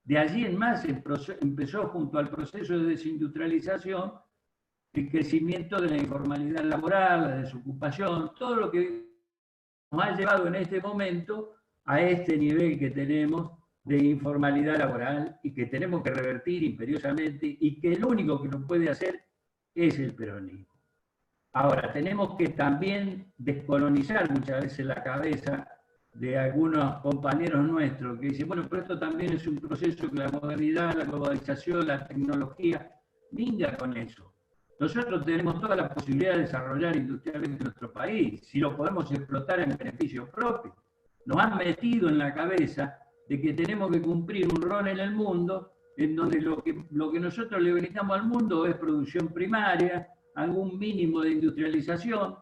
De allí en más empezó, junto al proceso de desindustrialización, el crecimiento de la informalidad laboral, la desocupación, todo lo que nos ha llevado en este momento a este nivel que tenemos de informalidad laboral y que tenemos que revertir imperiosamente, y que el único que lo puede hacer es el peronismo. Ahora, tenemos que también descolonizar muchas veces la cabeza de algunos compañeros nuestros que dicen: bueno, pero esto también es un proceso que la modernidad, la globalización, la tecnología, minga con eso. Nosotros tenemos toda la posibilidad de desarrollar industrialmente nuestro país, si lo podemos explotar en beneficio propio. Nos han metido en la cabeza de que tenemos que cumplir un rol en el mundo en donde lo que nosotros le brindamos al mundo es producción primaria, algún mínimo de industrialización,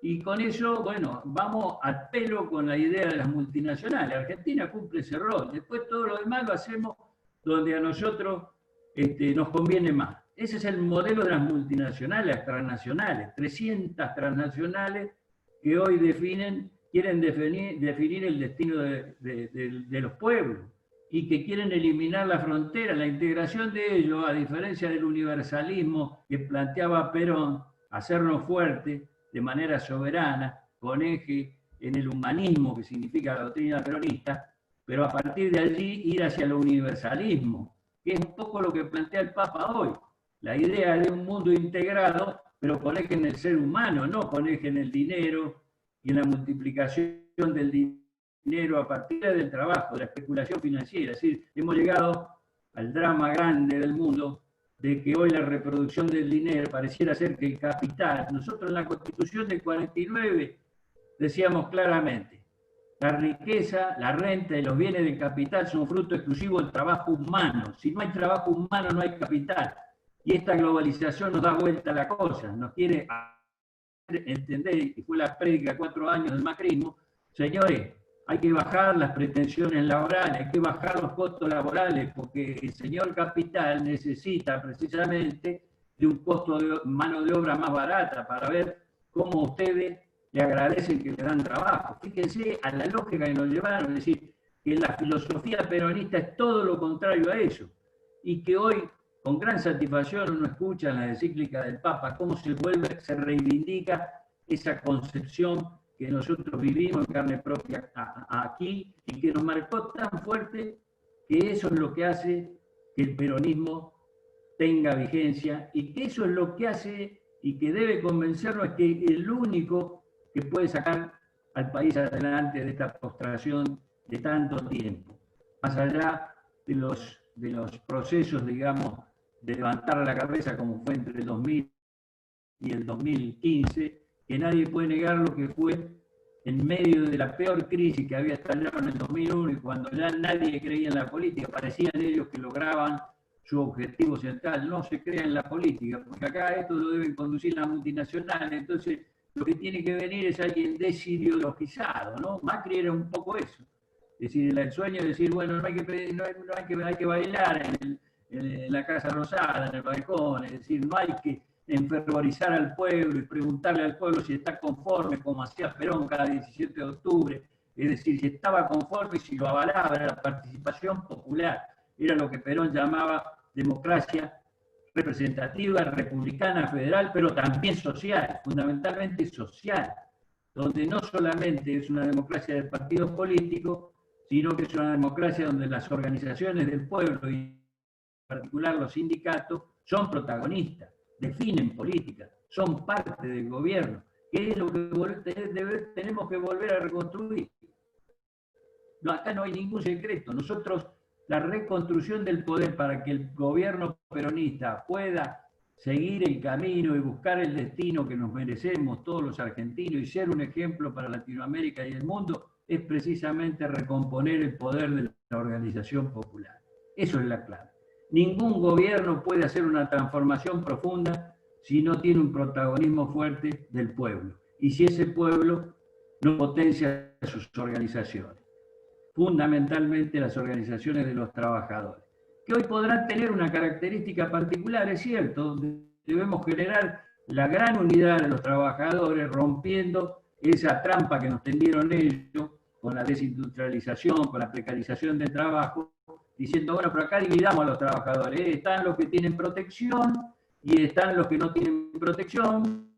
y con eso, bueno, vamos al pelo con la idea de las multinacionales. Argentina cumple ese rol, después todo lo demás lo hacemos donde a nosotros nos conviene más. Ese es el modelo de las multinacionales, las transnacionales, 300 transnacionales que hoy definen quieren definir el destino de los pueblos y que quieren eliminar la frontera. La integración de ellos, a diferencia del universalismo que planteaba Perón, hacernos fuertes de manera soberana, con eje en el humanismo, que significa la doctrina peronista, pero a partir de allí ir hacia el universalismo, que es un poco lo que plantea el Papa hoy. La idea de un mundo integrado, pero con eje en el ser humano, no con eje en el dinero y en la multiplicación del dinero a partir del trabajo, de la especulación financiera. Es decir, hemos llegado al drama grande del mundo de que hoy la reproducción del dinero pareciera ser que el capital, nosotros en la Constitución del 49 decíamos claramente, la riqueza, la renta y los bienes del capital son fruto exclusivo del trabajo humano. Si no hay trabajo humano, no hay capital. Y esta globalización nos da vuelta a la cosa, nos quiere entender, y fue la prédica 4 años del macrismo, señores, hay que bajar las pretensiones laborales, hay que bajar los costos laborales, porque el señor capital necesita precisamente de un costo de mano de obra más barata para ver cómo ustedes le agradecen que le dan trabajo. Fíjense a la lógica que nos llevaron, es decir, que la filosofía peronista es todo lo contrario a eso, y que hoy, con gran satisfacción, uno escucha en la encíclica del Papa cómo se reivindica esa concepción que nosotros vivimos en carne propia aquí y que nos marcó tan fuerte que eso es lo que hace que el peronismo tenga vigencia y que eso es lo que hace y que debe convencernos es que el único que puede sacar al país adelante de esta postración de tanto tiempo, más allá de los procesos, digamos, de levantar la cabeza como fue entre el 2000 y el 2015, que nadie puede negar lo que fue en medio de la peor crisis que había estallado en el 2001 y cuando ya nadie creía en la política, parecían ellos que lograban su objetivo central. No se crea en la política, porque acá esto lo deben conducir las multinacionales, entonces lo que tiene que venir es alguien desideologizado, ¿no? Macri era un poco eso. Es decir, el sueño de decir, bueno, hay que bailar en la Casa Rosada, en el balcón, es decir, no hay que enfervorizar al pueblo y preguntarle al pueblo si está conforme, como hacía Perón cada 17 de octubre, es decir, si estaba conforme y si lo avalaba, era la participación popular, era lo que Perón llamaba democracia representativa, republicana, federal, pero también social, fundamentalmente social, donde no solamente es una democracia de partidos políticos, sino que es una democracia donde las organizaciones del pueblo, y en particular los sindicatos, son protagonistas, definen política, son parte del gobierno, que es lo que tenemos que volver a reconstruir. No, acá no hay ningún secreto. Nosotros, la reconstrucción del poder para que el gobierno peronista pueda seguir el camino y buscar el destino que nos merecemos todos los argentinos y ser un ejemplo para Latinoamérica y el mundo, es precisamente recomponer el poder de la organización popular. Eso es la clave. Ningún gobierno puede hacer una transformación profunda si no tiene un protagonismo fuerte del pueblo y si ese pueblo no potencia sus organizaciones, fundamentalmente las organizaciones de los trabajadores, que hoy podrán tener una característica particular, es cierto, debemos generar la gran unidad de los trabajadores rompiendo esa trampa que nos tendieron ellos con la desindustrialización, con la precarización del trabajo, diciendo, bueno, pero acá dividamos a los trabajadores, están los que tienen protección y están los que no tienen protección,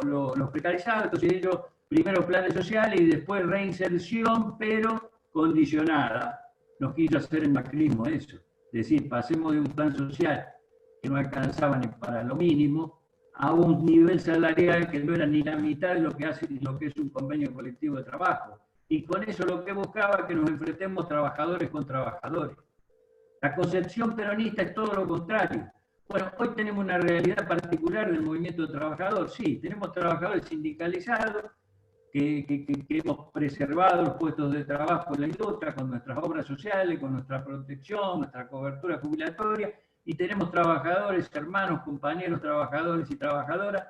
los precarizados, entonces ellos primero planes sociales y después reinserción, pero condicionada. Nos quiso hacer el macrismo eso, es decir, pasemos de un plan social que no alcanzaba ni para lo mínimo a un nivel salarial que no era ni la mitad de lo que es un convenio colectivo de trabajo. Y con eso lo que buscaba que nos enfrentemos trabajadores con trabajadores. La concepción peronista es todo lo contrario. Bueno, hoy tenemos una realidad particular del movimiento trabajador. Sí, tenemos trabajadores sindicalizados que hemos preservado los puestos de trabajo en la industria con nuestras obras sociales, con nuestra protección, nuestra cobertura jubilatoria, y tenemos trabajadores, hermanos, compañeros, trabajadores y trabajadoras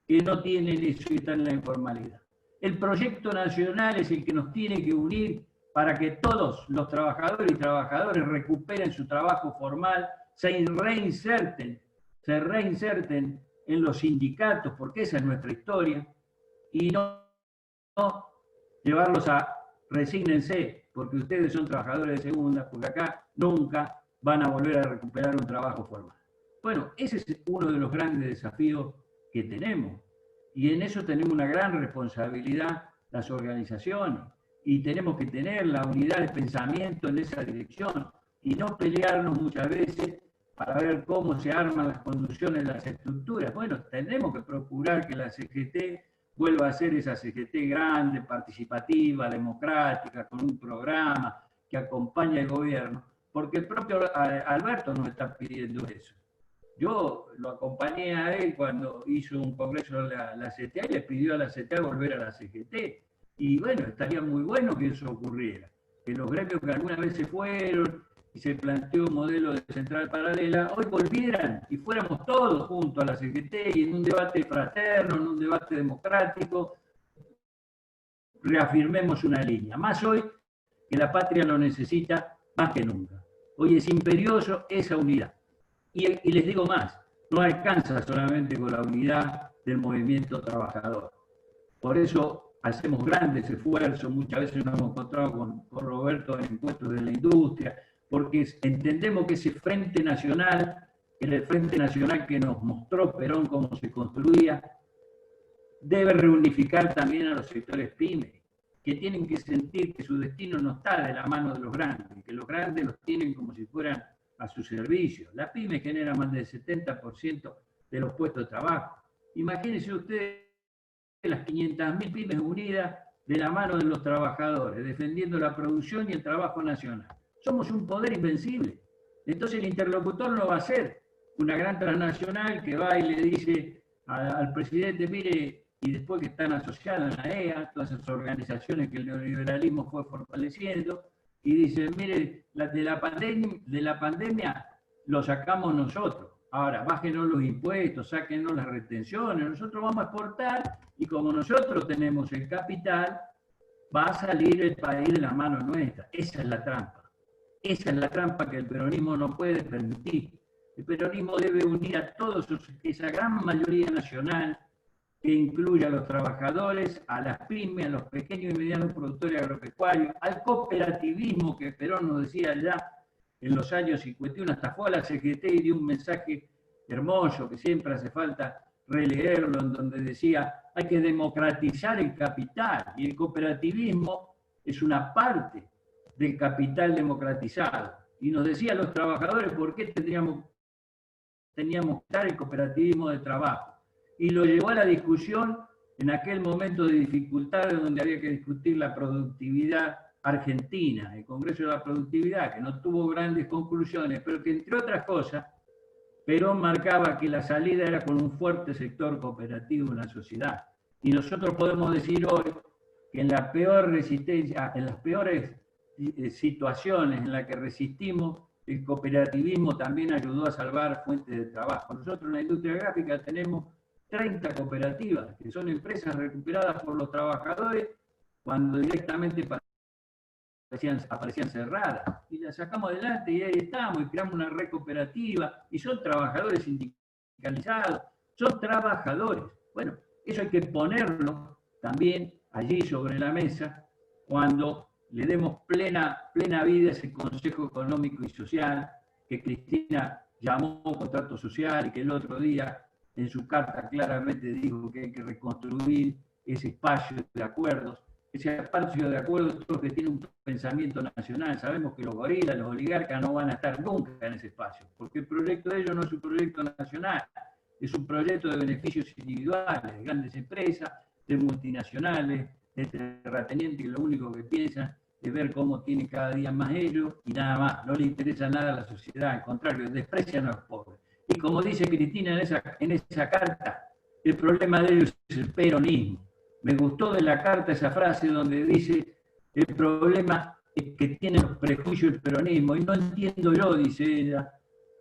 que no tienen eso y están en la informalidad. El proyecto nacional es el que nos tiene que unir para que todos los trabajadores y trabajadoras recuperen su trabajo formal, se reinserten en los sindicatos, porque esa es nuestra historia, y no llevarlos a resígnense, porque ustedes son trabajadores de segunda, porque acá nunca van a volver a recuperar un trabajo formal. Bueno, ese es uno de los grandes desafíos que tenemos. Y en eso tenemos una gran responsabilidad las organizaciones. Y tenemos que tener la unidad de pensamiento en esa dirección y no pelearnos muchas veces para ver cómo se arman las conducciones de las estructuras. Bueno, tenemos que procurar que la CGT vuelva a ser esa CGT grande, participativa, democrática, con un programa que acompañe al gobierno, porque el propio Alberto nos está pidiendo eso. Yo lo acompañé a él cuando hizo un congreso de la CTA y le pidió a la CTA volver a la CGT. Y bueno, estaría muy bueno que eso ocurriera, que los gremios que alguna vez se fueron y se planteó un modelo de central paralela, hoy volvieran y fuéramos todos juntos a la CGT y en un debate fraterno, en un debate democrático, reafirmemos una línea. Más hoy que la patria lo necesita más que nunca. Hoy es imperioso esa unidad. Y les digo más, no alcanza solamente con la unidad del movimiento trabajador. Por eso hacemos grandes esfuerzos, muchas veces nos hemos encontrado con Roberto en encuentros de la industria, porque entendemos que ese Frente Nacional, el Frente Nacional que nos mostró Perón cómo se construía, debe reunificar también a los sectores pymes, que tienen que sentir que su destino no está de la mano de los grandes, que los grandes los tienen como si fueran a su servicio. La pyme genera más del 70% de los puestos de trabajo. Imagínense ustedes las 500.000 pymes unidas de la mano de los trabajadores, defendiendo la producción y el trabajo nacional. Somos un poder invencible. Entonces el interlocutor no va a ser una gran transnacional que va y le dice al presidente, mire, y después que están asociadas a la EA, todas esas organizaciones que el neoliberalismo fue fortaleciendo, y dice, mire, de la pandemia lo sacamos nosotros. Ahora, bájenos los impuestos, sáquenos las retenciones, nosotros vamos a exportar y como nosotros tenemos el capital, va a salir el país de la mano nuestra. Esa es la trampa. Esa es la trampa que el peronismo no puede permitir. El peronismo debe unir a todos, esa gran mayoría nacional que incluye a los trabajadores, a las pymes, a los pequeños y medianos productores agropecuarios, al cooperativismo que Perón nos decía ya en los años 51, hasta fue a la CGT y dio un mensaje hermoso que siempre hace falta releerlo, en donde decía hay que democratizar el capital y el cooperativismo es una parte del capital democratizado. Y nos decía a los trabajadores por qué teníamos que dar el cooperativismo de trabajo. Y lo llevó a la discusión en aquel momento de dificultades donde había que discutir la productividad argentina, el Congreso de la Productividad, que no tuvo grandes conclusiones, pero que entre otras cosas, Perón marcaba que la salida era con un fuerte sector cooperativo en la sociedad. Y nosotros podemos decir hoy que en la peor resistencia, en las peores situaciones en las que resistimos, el cooperativismo también ayudó a salvar fuentes de trabajo. Nosotros en la industria gráfica tenemos 30 cooperativas, que son empresas recuperadas por los trabajadores cuando directamente aparecían cerradas. Y las sacamos adelante y ahí estamos, y creamos una red cooperativa, y son trabajadores sindicalizados, son trabajadores. Bueno, eso hay que ponerlo también allí sobre la mesa cuando le demos plena vida a ese Consejo Económico y Social que Cristina llamó contrato social y que el otro día en su carta claramente dijo que hay que reconstruir ese espacio de acuerdos, ese espacio de acuerdos que tiene un pensamiento nacional. Sabemos que los gorilas, los oligarcas no van a estar nunca en ese espacio, porque el proyecto de ellos no es un proyecto nacional, es un proyecto de beneficios individuales, de grandes empresas, de multinacionales, de terratenientes que lo único que piensan es ver cómo tienen cada día más ellos y nada más, no le interesa nada a la sociedad, al contrario, desprecian a los pobres. Y como dice Cristina en esa carta, el problema de ellos es el peronismo. Me gustó de la carta esa frase donde dice, el problema es que tiene los prejuicios del peronismo, y no entiendo yo, dice ella,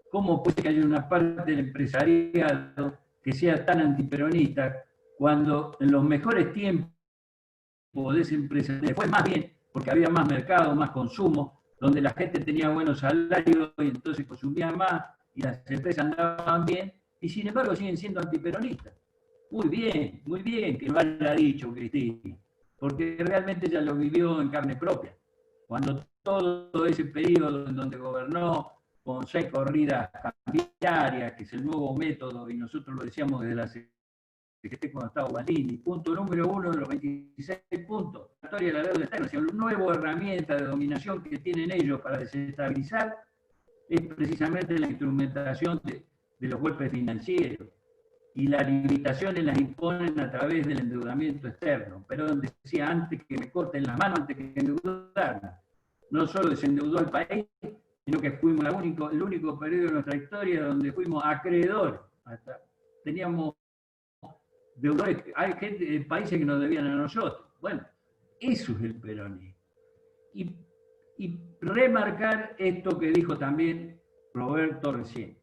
cómo puede que haya una parte del empresariado que sea tan antiperonista, cuando en los mejores tiempos de ese empresariado fue más bien porque había más mercado, más consumo, donde la gente tenía buenos salarios y entonces consumía más, y las empresas andaban bien, y sin embargo siguen siendo antiperonistas. Muy bien que lo haya dicho Cristina, porque realmente ella lo vivió en carne propia. Cuando todo ese periodo en donde gobernó con 6 corridas cambiarias, que es el nuevo método, y nosotros lo decíamos desde la CGT cuando estaba Gualdini, punto número 1 de los 26 puntos, la historia de la deuda externa, es una nueva herramienta de dominación que tienen ellos para desestabilizar, es precisamente la instrumentación de los golpes financieros. Y las limitaciones las imponen a través del endeudamiento externo. Perón decía antes que me corten las manos antes que endeudarme. No solo desendeudó al país, sino que fuimos el único periodo de nuestra historia donde fuimos acreedores. Teníamos deudores, hay países que nos debían a nosotros. Bueno, eso es el peronismo. Y remarcar esto que dijo también Roberto recién.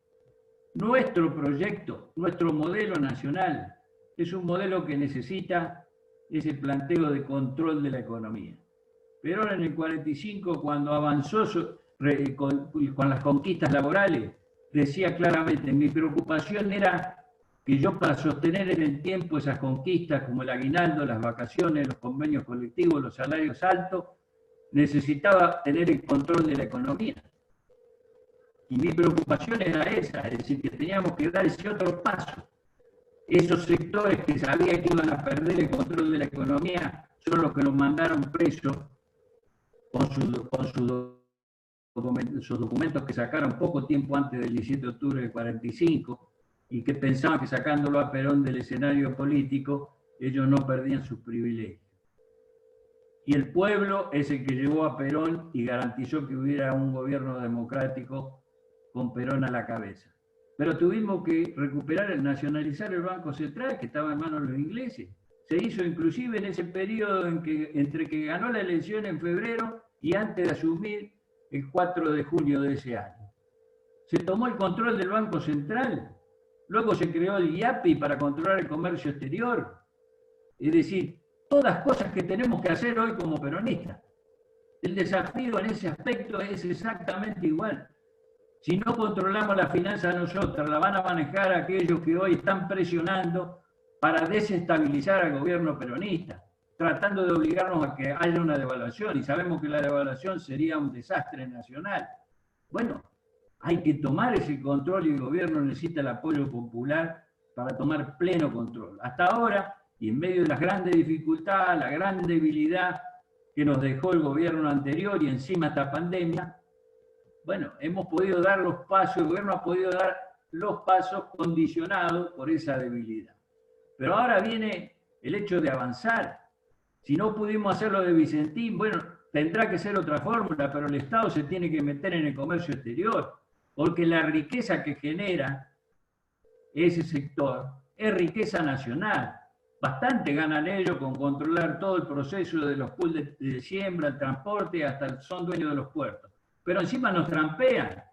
Nuestro proyecto, nuestro modelo nacional, es un modelo que necesita ese planteo de control de la economía. Perón en el 45, cuando avanzó con las conquistas laborales, decía claramente, mi preocupación era que yo, para sostener en el tiempo esas conquistas como el aguinaldo, las vacaciones, los convenios colectivos, los salarios altos, necesitaba tener el control de la economía. Y mi preocupación era esa, es decir, que teníamos que dar ese otro paso. Esos sectores que sabían que iban a perder el control de la economía son los que los mandaron presos con sus documentos que sacaron poco tiempo antes del 17 de octubre del 45 y que pensaban que sacándolo a Perón del escenario político ellos no perdían sus privilegios. Y el pueblo es el que llevó a Perón y garantizó que hubiera un gobierno democrático con Perón a la cabeza. Pero tuvimos que nacionalizar el Banco Central, que estaba en manos de los ingleses. Se hizo inclusive en ese periodo entre que ganó la elección en febrero y antes de asumir el 4 de junio de ese año. Se tomó el control del Banco Central, luego se creó el IAPI para controlar el comercio exterior. Es decir, todas cosas que tenemos que hacer hoy como peronistas. El desafío en ese aspecto es exactamente igual. Si no controlamos la finanza nosotros, la van a manejar aquellos que hoy están presionando para desestabilizar al gobierno peronista, tratando de obligarnos a que haya una devaluación, y sabemos que la devaluación sería un desastre nacional. Bueno, hay que tomar ese control y el gobierno necesita el apoyo popular para tomar pleno control. Hasta ahora, y en medio de las grandes dificultades, la gran debilidad que nos dejó el gobierno anterior y encima esta pandemia, bueno, hemos podido dar los pasos, el gobierno ha podido dar los pasos condicionados por esa debilidad. Pero ahora viene el hecho de avanzar. Si no pudimos hacerlo de Vicentín, bueno, tendrá que ser otra fórmula, pero el Estado se tiene que meter en el comercio exterior, porque la riqueza que genera ese sector es riqueza nacional. Bastante ganan ellos con controlar todo el proceso de los pools de siembra, el transporte, hasta son dueños de los puertos. Pero encima nos trampean,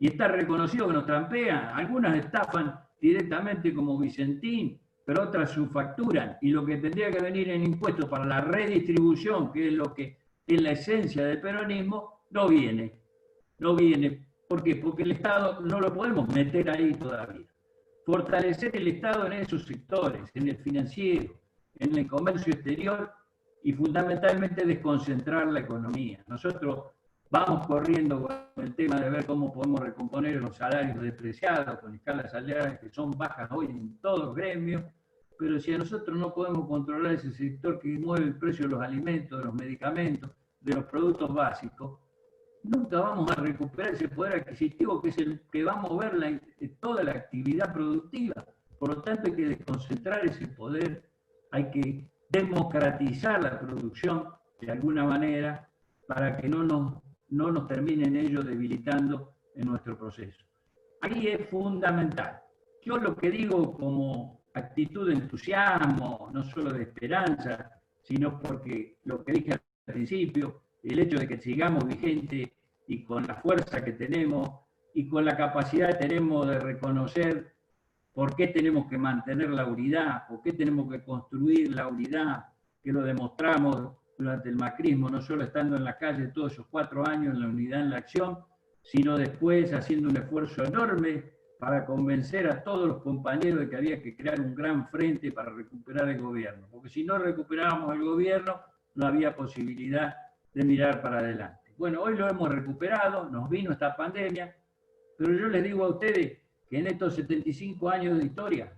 y está reconocido que nos trampean. Algunas estafan directamente como Vicentín, pero otras subfacturan, y lo que tendría que venir en impuestos para la redistribución, que es lo que es la esencia del peronismo, no viene. No viene. ¿Por qué? Porque el Estado no lo podemos meter ahí todavía. Fortalecer el Estado en esos sectores, en el financiero, en el comercio exterior, y fundamentalmente desconcentrar la economía. Nosotros vamos corriendo con el tema de ver cómo podemos recomponer los salarios despreciados, con escalas salariales que son bajas hoy en todos los gremios, pero si a nosotros no podemos controlar ese sector que mueve el precio de los alimentos, de los medicamentos, de los productos básicos, nunca vamos a recuperar ese poder adquisitivo que es el que va a mover toda la actividad productiva. Por lo tanto, hay que desconcentrar ese poder, hay que democratizar la producción de alguna manera para que no nos terminen ellos debilitando en nuestro proceso. Ahí es fundamental. Yo lo que digo como actitud de entusiasmo, no solo de esperanza, sino porque lo que dije al principio, el hecho de que sigamos vigentes y con la fuerza que tenemos y con la capacidad que tenemos de reconocer por qué tenemos que mantener la unidad, por qué tenemos que construir la unidad, que lo demostramos durante el macrismo, no solo estando en la calle todos esos 4 años en la unidad en la acción, sino después haciendo un esfuerzo enorme para convencer a todos los compañeros de que había que crear un gran frente para recuperar el gobierno, porque si no recuperábamos el gobierno, no había posibilidad de mirar para adelante. Bueno, hoy lo hemos recuperado, nos vino esta pandemia, pero yo les digo a ustedes que en estos 75 años de historia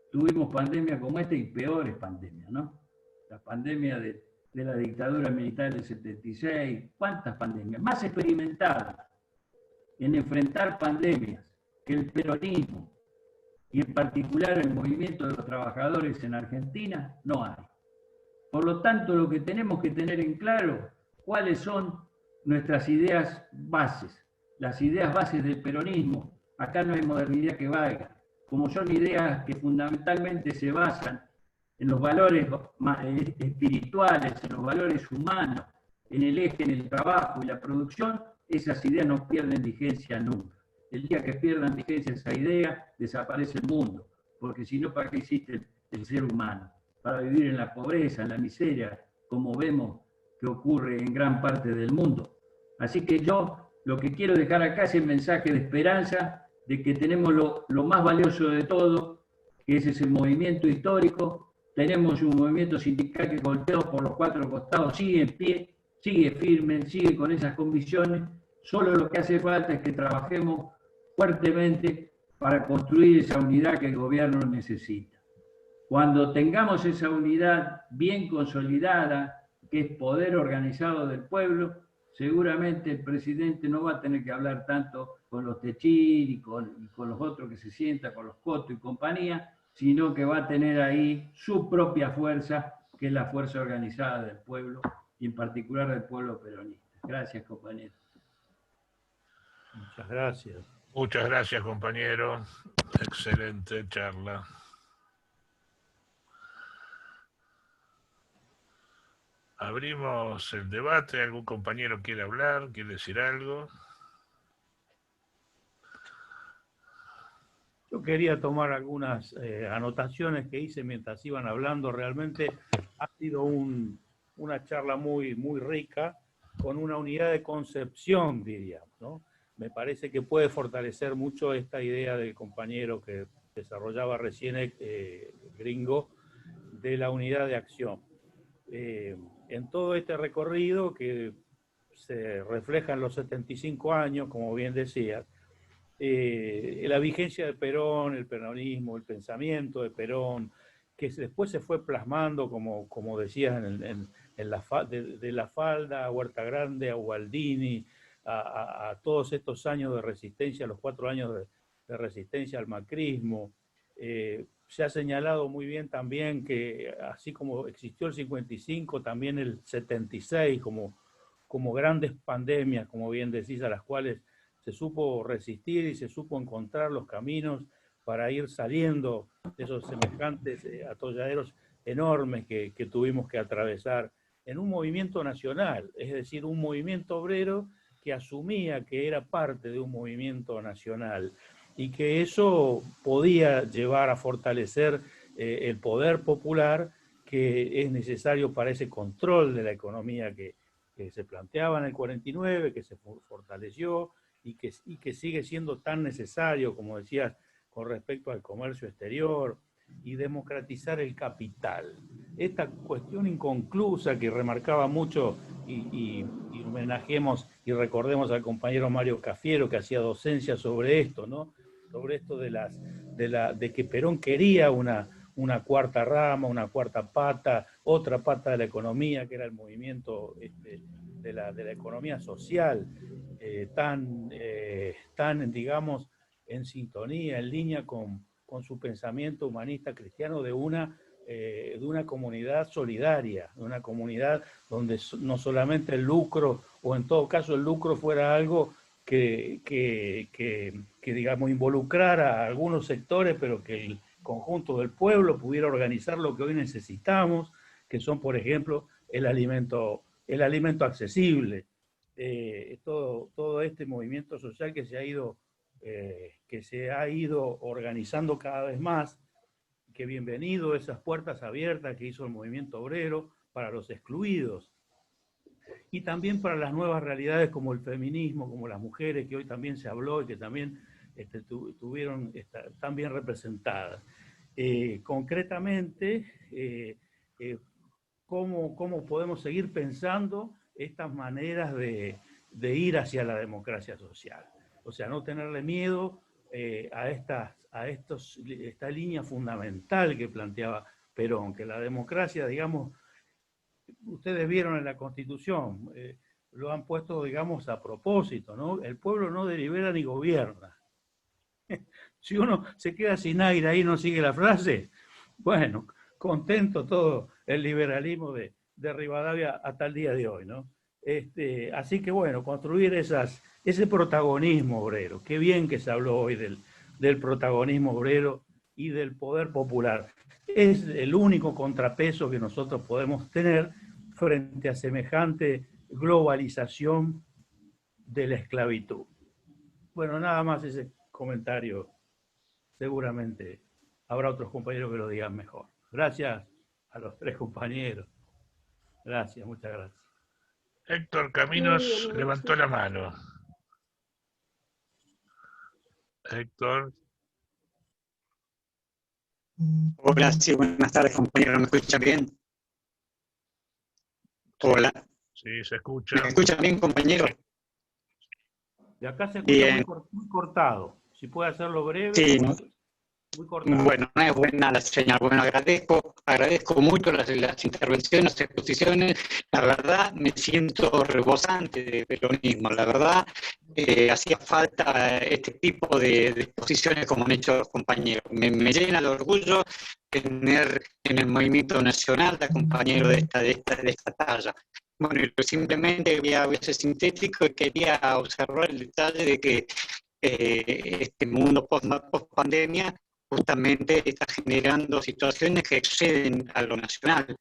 tuvimos pandemias como esta y peores pandemias, ¿no? La pandemia de la dictadura militar del 76, ¿cuántas pandemias? Más experimentadas en enfrentar pandemias que el peronismo y en particular el movimiento de los trabajadores en Argentina, no hay. Por lo tanto, lo que tenemos que tener en claro, cuáles son nuestras ideas bases, las ideas bases del peronismo. Acá no hay modernidad que valga, como son ideas que fundamentalmente se basan en los valores espirituales, en los valores humanos, en el eje, en el trabajo y la producción, esas ideas no pierden vigencia nunca. El día que pierdan vigencia esa idea, desaparece el mundo, porque si no, ¿para qué existe el ser humano? Para vivir en la pobreza, en la miseria, como vemos que ocurre en gran parte del mundo. Así que yo lo que quiero dejar acá es el mensaje de esperanza, de que tenemos lo más valioso de todo, que es ese movimiento histórico. Tenemos un movimiento sindical que golpeado por los cuatro costados sigue en pie, sigue firme, sigue con esas convicciones. Solo lo que hace falta es que trabajemos fuertemente para construir esa unidad que el gobierno necesita. Cuando tengamos esa unidad bien consolidada, que es poder organizado del pueblo, seguramente el presidente no va a tener que hablar tanto con los Techir y con los otros que se sientan, con los Coto y compañía, sino que va a tener ahí su propia fuerza, que es la fuerza organizada del pueblo, y en particular del pueblo peronista. Gracias, compañero. Muchas gracias. Muchas gracias, compañero. Excelente charla. Abrimos el debate. ¿Algún compañero quiere hablar? ¿Quiere decir algo? Yo quería tomar algunas anotaciones que hice mientras iban hablando. Realmente ha sido una charla muy, muy rica, con una unidad de concepción, diríamos, ¿no? Me parece que puede fortalecer mucho esta idea del compañero que desarrollaba recién Gringo, de la unidad de acción. En todo este recorrido que se refleja en los 75 años, como bien decías, la vigencia de Perón, el peronismo, el pensamiento de Perón, que después se fue plasmando, como decías, de la Falda a Huerta Grande, a Gualdini, a todos estos años de resistencia, los 4 años de resistencia al macrismo. Se ha señalado muy bien también que así como existió el 55, también el 76, como grandes pandemias, como bien decís, a las cuales se supo resistir y se supo encontrar los caminos para ir saliendo de esos semejantes atolladeros enormes que tuvimos que atravesar en un movimiento nacional, es decir, un movimiento obrero que asumía que era parte de un movimiento nacional y que eso podía llevar a fortalecer el poder popular que es necesario para ese control de la economía que se planteaba en el 49, que se fortaleció y que sigue siendo tan necesario, como decías, con respecto al comercio exterior y democratizar el capital. Esta cuestión inconclusa que remarcaba mucho, y homenajemos y recordemos al compañero Mario Cafiero, que hacía docencia sobre esto, ¿no? Sobre esto de que Perón quería una cuarta rama, una cuarta pata, otra pata de la economía, que era el movimiento de la economía social, tan, digamos, en sintonía, en línea con su pensamiento humanista cristiano de una comunidad solidaria, de una comunidad donde no solamente el lucro, o en todo caso el lucro fuera algo que digamos, involucrara a algunos sectores, pero que el conjunto del pueblo pudiera organizar lo que hoy necesitamos, que son, por ejemplo, el alimento accesible, todo este movimiento social que se ha ido organizando cada vez más. Que bienvenido esas puertas abiertas que hizo el movimiento obrero para los excluidos y también para las nuevas realidades como el feminismo, como las mujeres, que hoy también se habló y que también están bien representadas. Concretamente, ¿cómo podemos seguir pensando estas maneras de ir hacia la democracia social? O sea, no tenerle miedo a esta línea fundamental que planteaba Perón, que la democracia, digamos, ustedes vieron en la Constitución, lo han puesto, digamos, a propósito, ¿no? El pueblo no delibera ni gobierna. Si uno se queda sin aire ahí y no sigue la frase, bueno, contento todo el liberalismo de Rivadavia hasta el día de hoy, ¿no? Así que bueno, construir ese protagonismo obrero. Qué bien que se habló hoy del protagonismo obrero y del poder popular. Es el único contrapeso que nosotros podemos tener frente a semejante globalización de la esclavitud. Bueno, nada más ese comentario. Seguramente habrá otros compañeros que lo digan mejor. Gracias a los tres compañeros. Gracias, muchas gracias. Héctor Caminos levantó la mano. Héctor. Hola, sí, buenas tardes, compañero. ¿Me escuchan bien? Hola. Sí, se escucha. ¿Me escuchan bien, compañero? De acá se escucha muy cortado. Si puede hacerlo breve, sí, ¿no? Muy cortado. Bueno, no es buena la señal. Bueno, agradezco mucho las intervenciones, las exposiciones. La verdad, me siento rebosante de peronismo. La verdad, hacía falta este tipo de exposiciones como han hecho los compañeros. Me llena de orgullo tener en el movimiento nacional a compañeros de esta talla. Bueno, y simplemente voy a ser sintético y quería observar el detalle de que este mundo post-pandemia justamente está generando situaciones que exceden a lo nacional.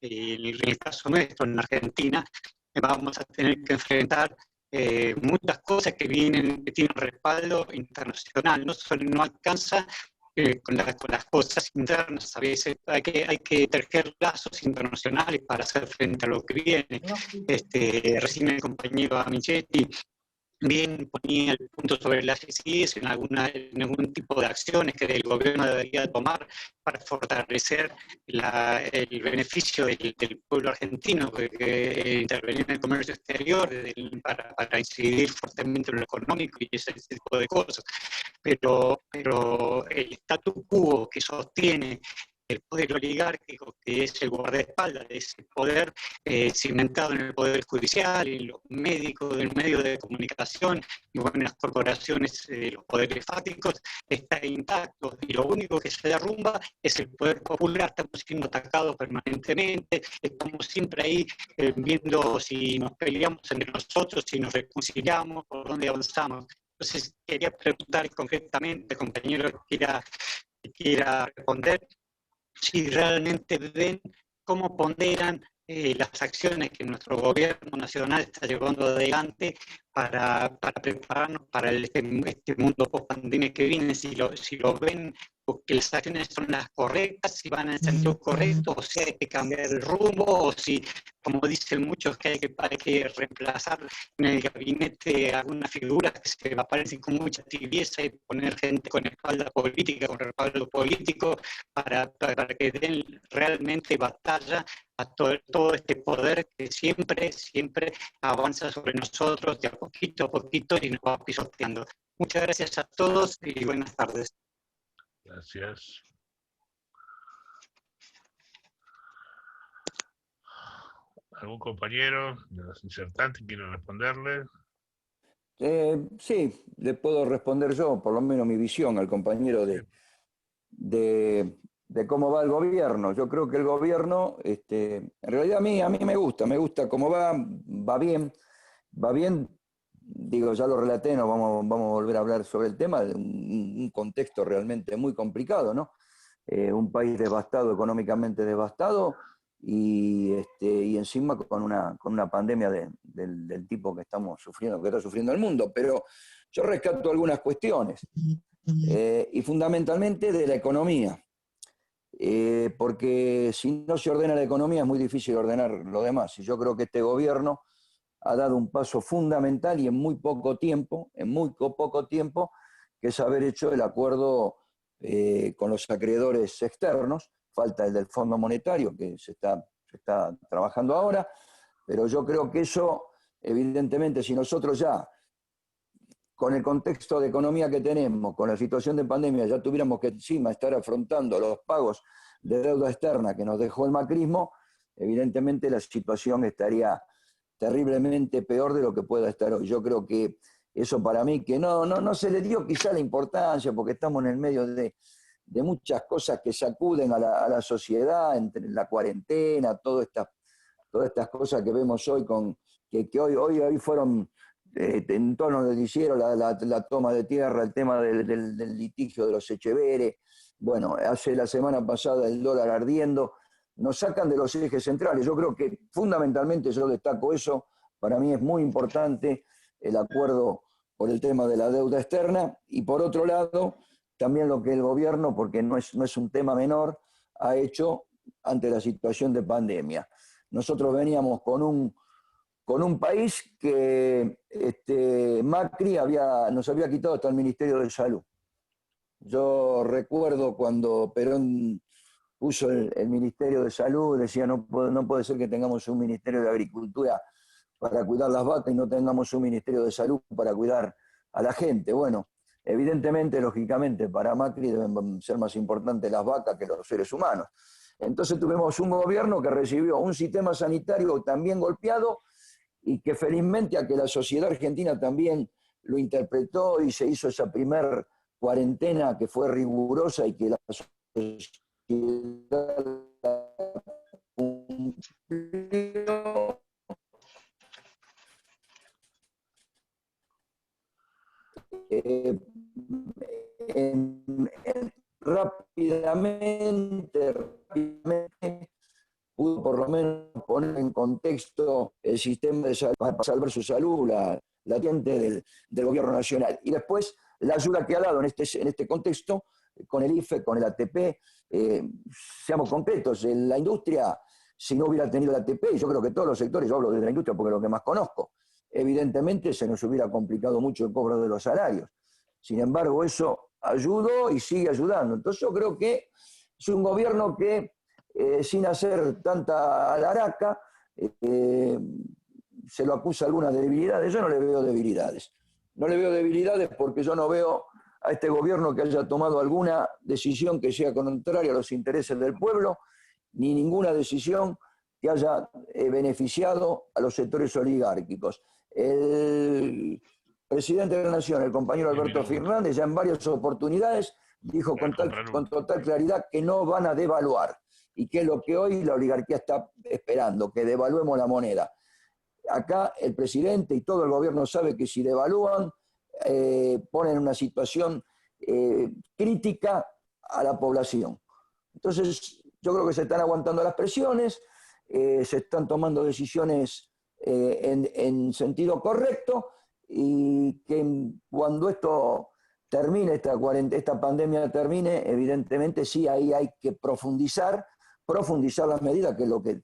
En el caso nuestro, en Argentina, vamos a tener que enfrentar muchas cosas que tienen respaldo internacional. No alcanza con las cosas internas. A veces hay que tejer lazos internacionales para hacer frente a lo que viene. Recién el compañero Amichetti bien ponía el punto sobre las ICIs en algún tipo de acciones que el gobierno debería tomar para fortalecer el beneficio del pueblo argentino, que intervenir en el comercio exterior para incidir fuertemente en lo económico y ese tipo de cosas. Pero el statu quo que sostiene el poder oligárquico, que es el guardaespaldas de ese poder cimentado en el poder judicial, en los médicos, en el medio de comunicación, y bueno, en las corporaciones, los poderes fácticos, está intacto, y lo único que se derrumba es el poder popular. Estamos siendo atacados permanentemente, estamos siempre ahí viendo si nos peleamos entre nosotros, si nos reconciliamos, por dónde avanzamos. Entonces, quería preguntar concretamente, compañero, que quiera responder, si realmente ven cómo ponderan las acciones que nuestro gobierno nacional está llevando adelante para prepararnos para este mundo post-pandemia que viene, si lo ven, que las acciones son las correctas, si van en el sentido correcto, o si hay que cambiar el rumbo, o si, como dicen muchos, que hay que reemplazar en el gabinete algunas figuras que se aparecen con mucha tibieza y poner gente con espalda política, con respaldo político, para que den realmente batalla a todo este poder que siempre avanza sobre nosotros de a poquito y nos va pisoteando. Muchas gracias a todos y buenas tardes. Gracias. ¿Algún compañero de los insertantes quiere responderle? Sí, le puedo responder yo, por lo menos mi visión al compañero de cómo va el gobierno. Yo creo que el gobierno, en realidad a mí me gusta cómo va bien, digo, ya lo relaté, no vamos a volver a hablar sobre el tema, de un contexto realmente muy complicado, ¿no? Un país devastado, económicamente devastado, y encima con una pandemia del tipo que estamos sufriendo, que está sufriendo el mundo. Pero yo rescato algunas cuestiones, y fundamentalmente de la economía, porque si no se ordena la economía es muy difícil ordenar lo demás, y yo creo que este gobierno ha dado un paso fundamental y en muy poco tiempo, que es haber hecho el acuerdo con los acreedores externos. Falta el del Fondo Monetario, que se está trabajando ahora, pero yo creo que eso, evidentemente, si nosotros ya, con el contexto de economía que tenemos, con la situación de pandemia, ya tuviéramos que encima estar afrontando los pagos de deuda externa que nos dejó el macrismo, evidentemente la situación estaría terriblemente peor de lo que pueda estar hoy. Yo creo que eso para mí, que no se le dio quizá la importancia, porque estamos en el medio de muchas cosas que sacuden a la sociedad, entre la cuarentena, todas estas cosas que vemos hoy, que hoy fueron en torno del noticiero, la toma de tierra, el tema del litigio de los Echeveres. Bueno, hace la semana pasada el dólar ardiendo, nos sacan de los ejes centrales. Yo creo que fundamentalmente yo destaco eso, para mí es muy importante el acuerdo por el tema de la deuda externa, y por otro lado, también lo que el gobierno, porque no es un tema menor, ha hecho ante la situación de pandemia. Nosotros veníamos con un país que Macri nos había quitado hasta el Ministerio de Salud. Yo recuerdo cuando Perón puso el Ministerio de Salud, decía no puede ser que tengamos un Ministerio de Agricultura para cuidar las vacas y no tengamos un Ministerio de Salud para cuidar a la gente. Bueno, evidentemente, lógicamente, para Macri deben ser más importantes las vacas que los seres humanos. Entonces tuvimos un gobierno que recibió un sistema sanitario también golpeado y que felizmente a que la sociedad argentina también lo interpretó y se hizo esa primer cuarentena que fue rigurosa y que la sociedad cumplió. Rápidamente pudo por lo menos poner en contexto el sistema de salud para salvar su salud, la gente del gobierno nacional. Y después la ayuda que ha dado en este contexto, con el IFE, con el ATP, seamos concretos, en la industria, si no hubiera tenido el ATP, yo creo que todos los sectores, yo hablo de la industria porque es lo que más conozco, evidentemente se nos hubiera complicado mucho el cobro de los salarios. Sin embargo, eso ayudó y sigue ayudando. Entonces yo creo que es un gobierno que, sin hacer tanta alaraca, se lo acusa algunas debilidades. Yo no le veo debilidades. No le veo debilidades porque yo no veo a este gobierno que haya tomado alguna decisión que sea contraria a los intereses del pueblo, ni ninguna decisión que haya beneficiado a los sectores oligárquicos. El presidente de la Nación, el compañero Alberto Fernández, ya en varias oportunidades dijo con total claridad que no van a devaluar, y que es lo que hoy la oligarquía está esperando, que devaluemos la moneda. Acá el presidente y todo el gobierno sabe que si devalúan, ponen en una situación crítica a la población. Entonces, yo creo que se están aguantando las presiones, se están tomando decisiones en sentido correcto, y que cuando esto termine, esta pandemia termine, evidentemente sí, ahí hay que profundizar las medidas, que es lo que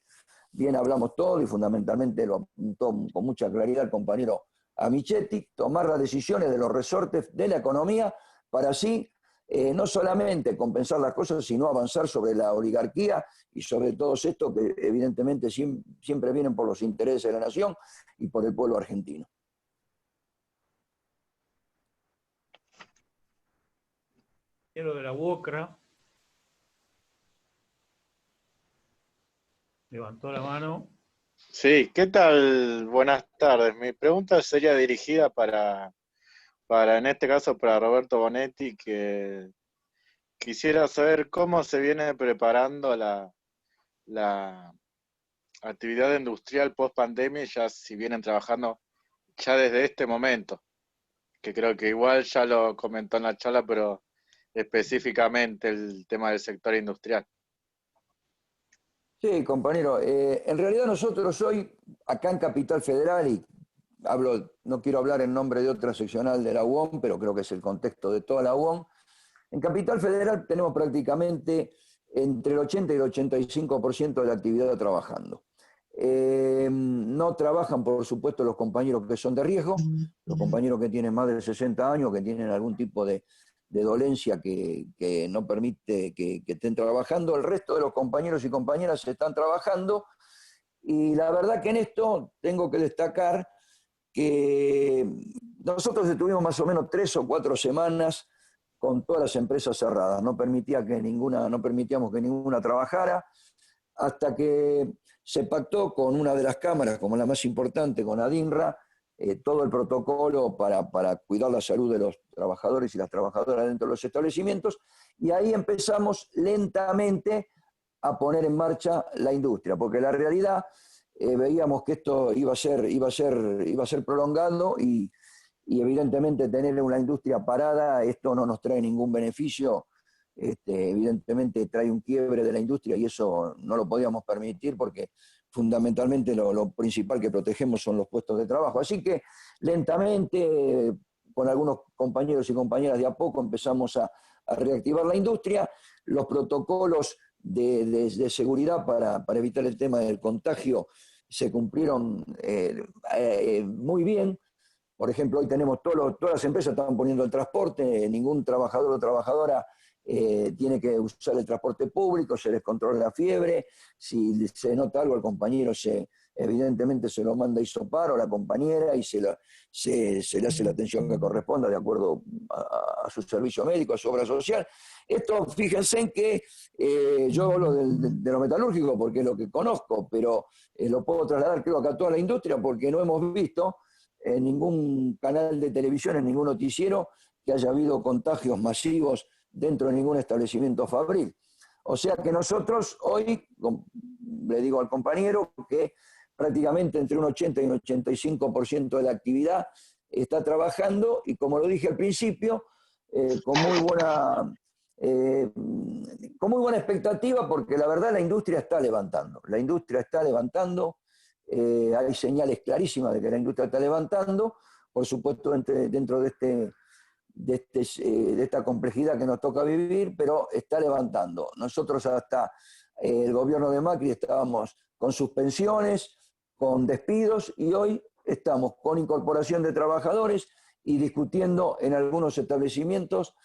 bien hablamos todos, y fundamentalmente lo apuntó con mucha claridad el compañero Amichetti, tomar las decisiones de los resortes de la economía para así no solamente compensar las cosas, sino avanzar sobre la oligarquía y sobre todos estos que evidentemente siempre vienen por los intereses de la nación y por el pueblo argentino. De la UOCRA levantó la mano. Sí, ¿qué tal? Buenas tardes. Mi pregunta sería dirigida para en este caso, para Roberto Bonetti, que quisiera saber cómo se viene preparando la actividad industrial post pandemia, ya si vienen trabajando ya desde este momento, que creo que igual ya lo comentó en la charla, pero específicamente el tema del sector industrial. Sí, compañero. En realidad nosotros hoy, acá en Capital Federal, y no quiero hablar en nombre de otra seccional de la UOM, pero creo que es el contexto de toda la UOM, en Capital Federal tenemos prácticamente entre el 80 y el 85% de la actividad trabajando. No trabajan, por supuesto, los compañeros que son de riesgo, los compañeros que tienen más de 60 años, que tienen algún tipo de dolencia que no permite que estén trabajando. El resto de los compañeros y compañeras están trabajando, y la verdad que en esto tengo que destacar que nosotros estuvimos más o menos 3 o 4 semanas con todas las empresas cerradas, no permitíamos que ninguna trabajara, hasta que se pactó con una de las cámaras, como la más importante, con ADINRA, todo el protocolo para cuidar la salud de los trabajadores y las trabajadoras dentro de los establecimientos, y ahí empezamos lentamente a poner en marcha la industria, porque la realidad veíamos que esto iba a ser prolongado, y evidentemente tener una industria parada, esto no nos trae ningún beneficio. Evidentemente trae un quiebre de la industria, y eso no lo podíamos permitir, porque fundamentalmente lo principal que protegemos son los puestos de trabajo. Así que lentamente, con algunos compañeros y compañeras, de a poco empezamos a reactivar la industria. Los protocolos de seguridad para evitar el tema del contagio se cumplieron muy bien. Por ejemplo, hoy tenemos todas las empresas están poniendo el transporte, ningún trabajador o trabajadora tiene que usar el transporte público, se les controla la fiebre, si se nota algo el compañero evidentemente se lo manda a hisopar, o la compañera, y se le hace la atención que corresponda de acuerdo a su servicio médico, a su obra social. Esto, fíjense en que yo hablo de lo metalúrgico porque es lo que conozco, pero lo puedo trasladar creo que a toda la industria, porque no hemos visto en ningún canal de televisión, en ningún noticiero, que haya habido contagios masivos dentro de ningún establecimiento fabril. O sea que nosotros hoy, le digo al compañero, que prácticamente entre un 80 y un 85% de la actividad está trabajando, y como lo dije al principio, con muy buena expectativa, porque la verdad la industria está levantando. La industria está levantando. Hay señales clarísimas de que la industria está levantando, por supuesto dentro de esta complejidad que nos toca vivir, pero está levantando. Nosotros hasta el gobierno de Macri estábamos con suspensiones, con despidos, y hoy estamos con incorporación de trabajadores y discutiendo en algunos establecimientos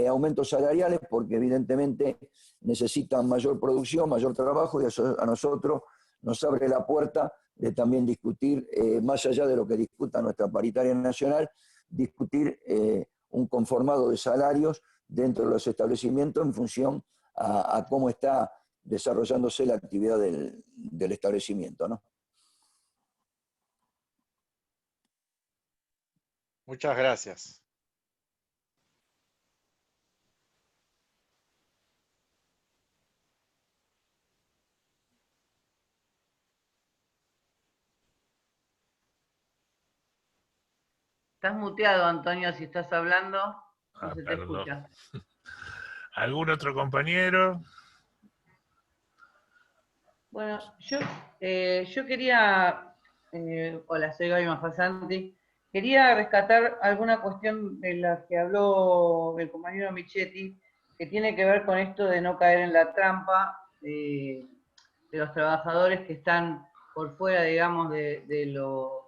aumentos salariales, porque evidentemente necesitan mayor producción, mayor trabajo, y eso a nosotros nos abre la puerta de también discutir, más allá de lo que discuta nuestra paritaria nacional, discutir un conformado de salarios dentro de los establecimientos en función a cómo está desarrollándose la actividad del establecimiento, ¿no? Muchas gracias. Estás muteado, Antonio, si estás hablando, no se te Perdón. escucha. ¿Algún otro compañero? Bueno, yo quería, hola, soy Gaby Mafasanti, quería rescatar alguna cuestión de la que habló el compañero Michetti, que tiene que ver con esto de no caer en la trampa de los trabajadores que están por fuera, digamos, de lo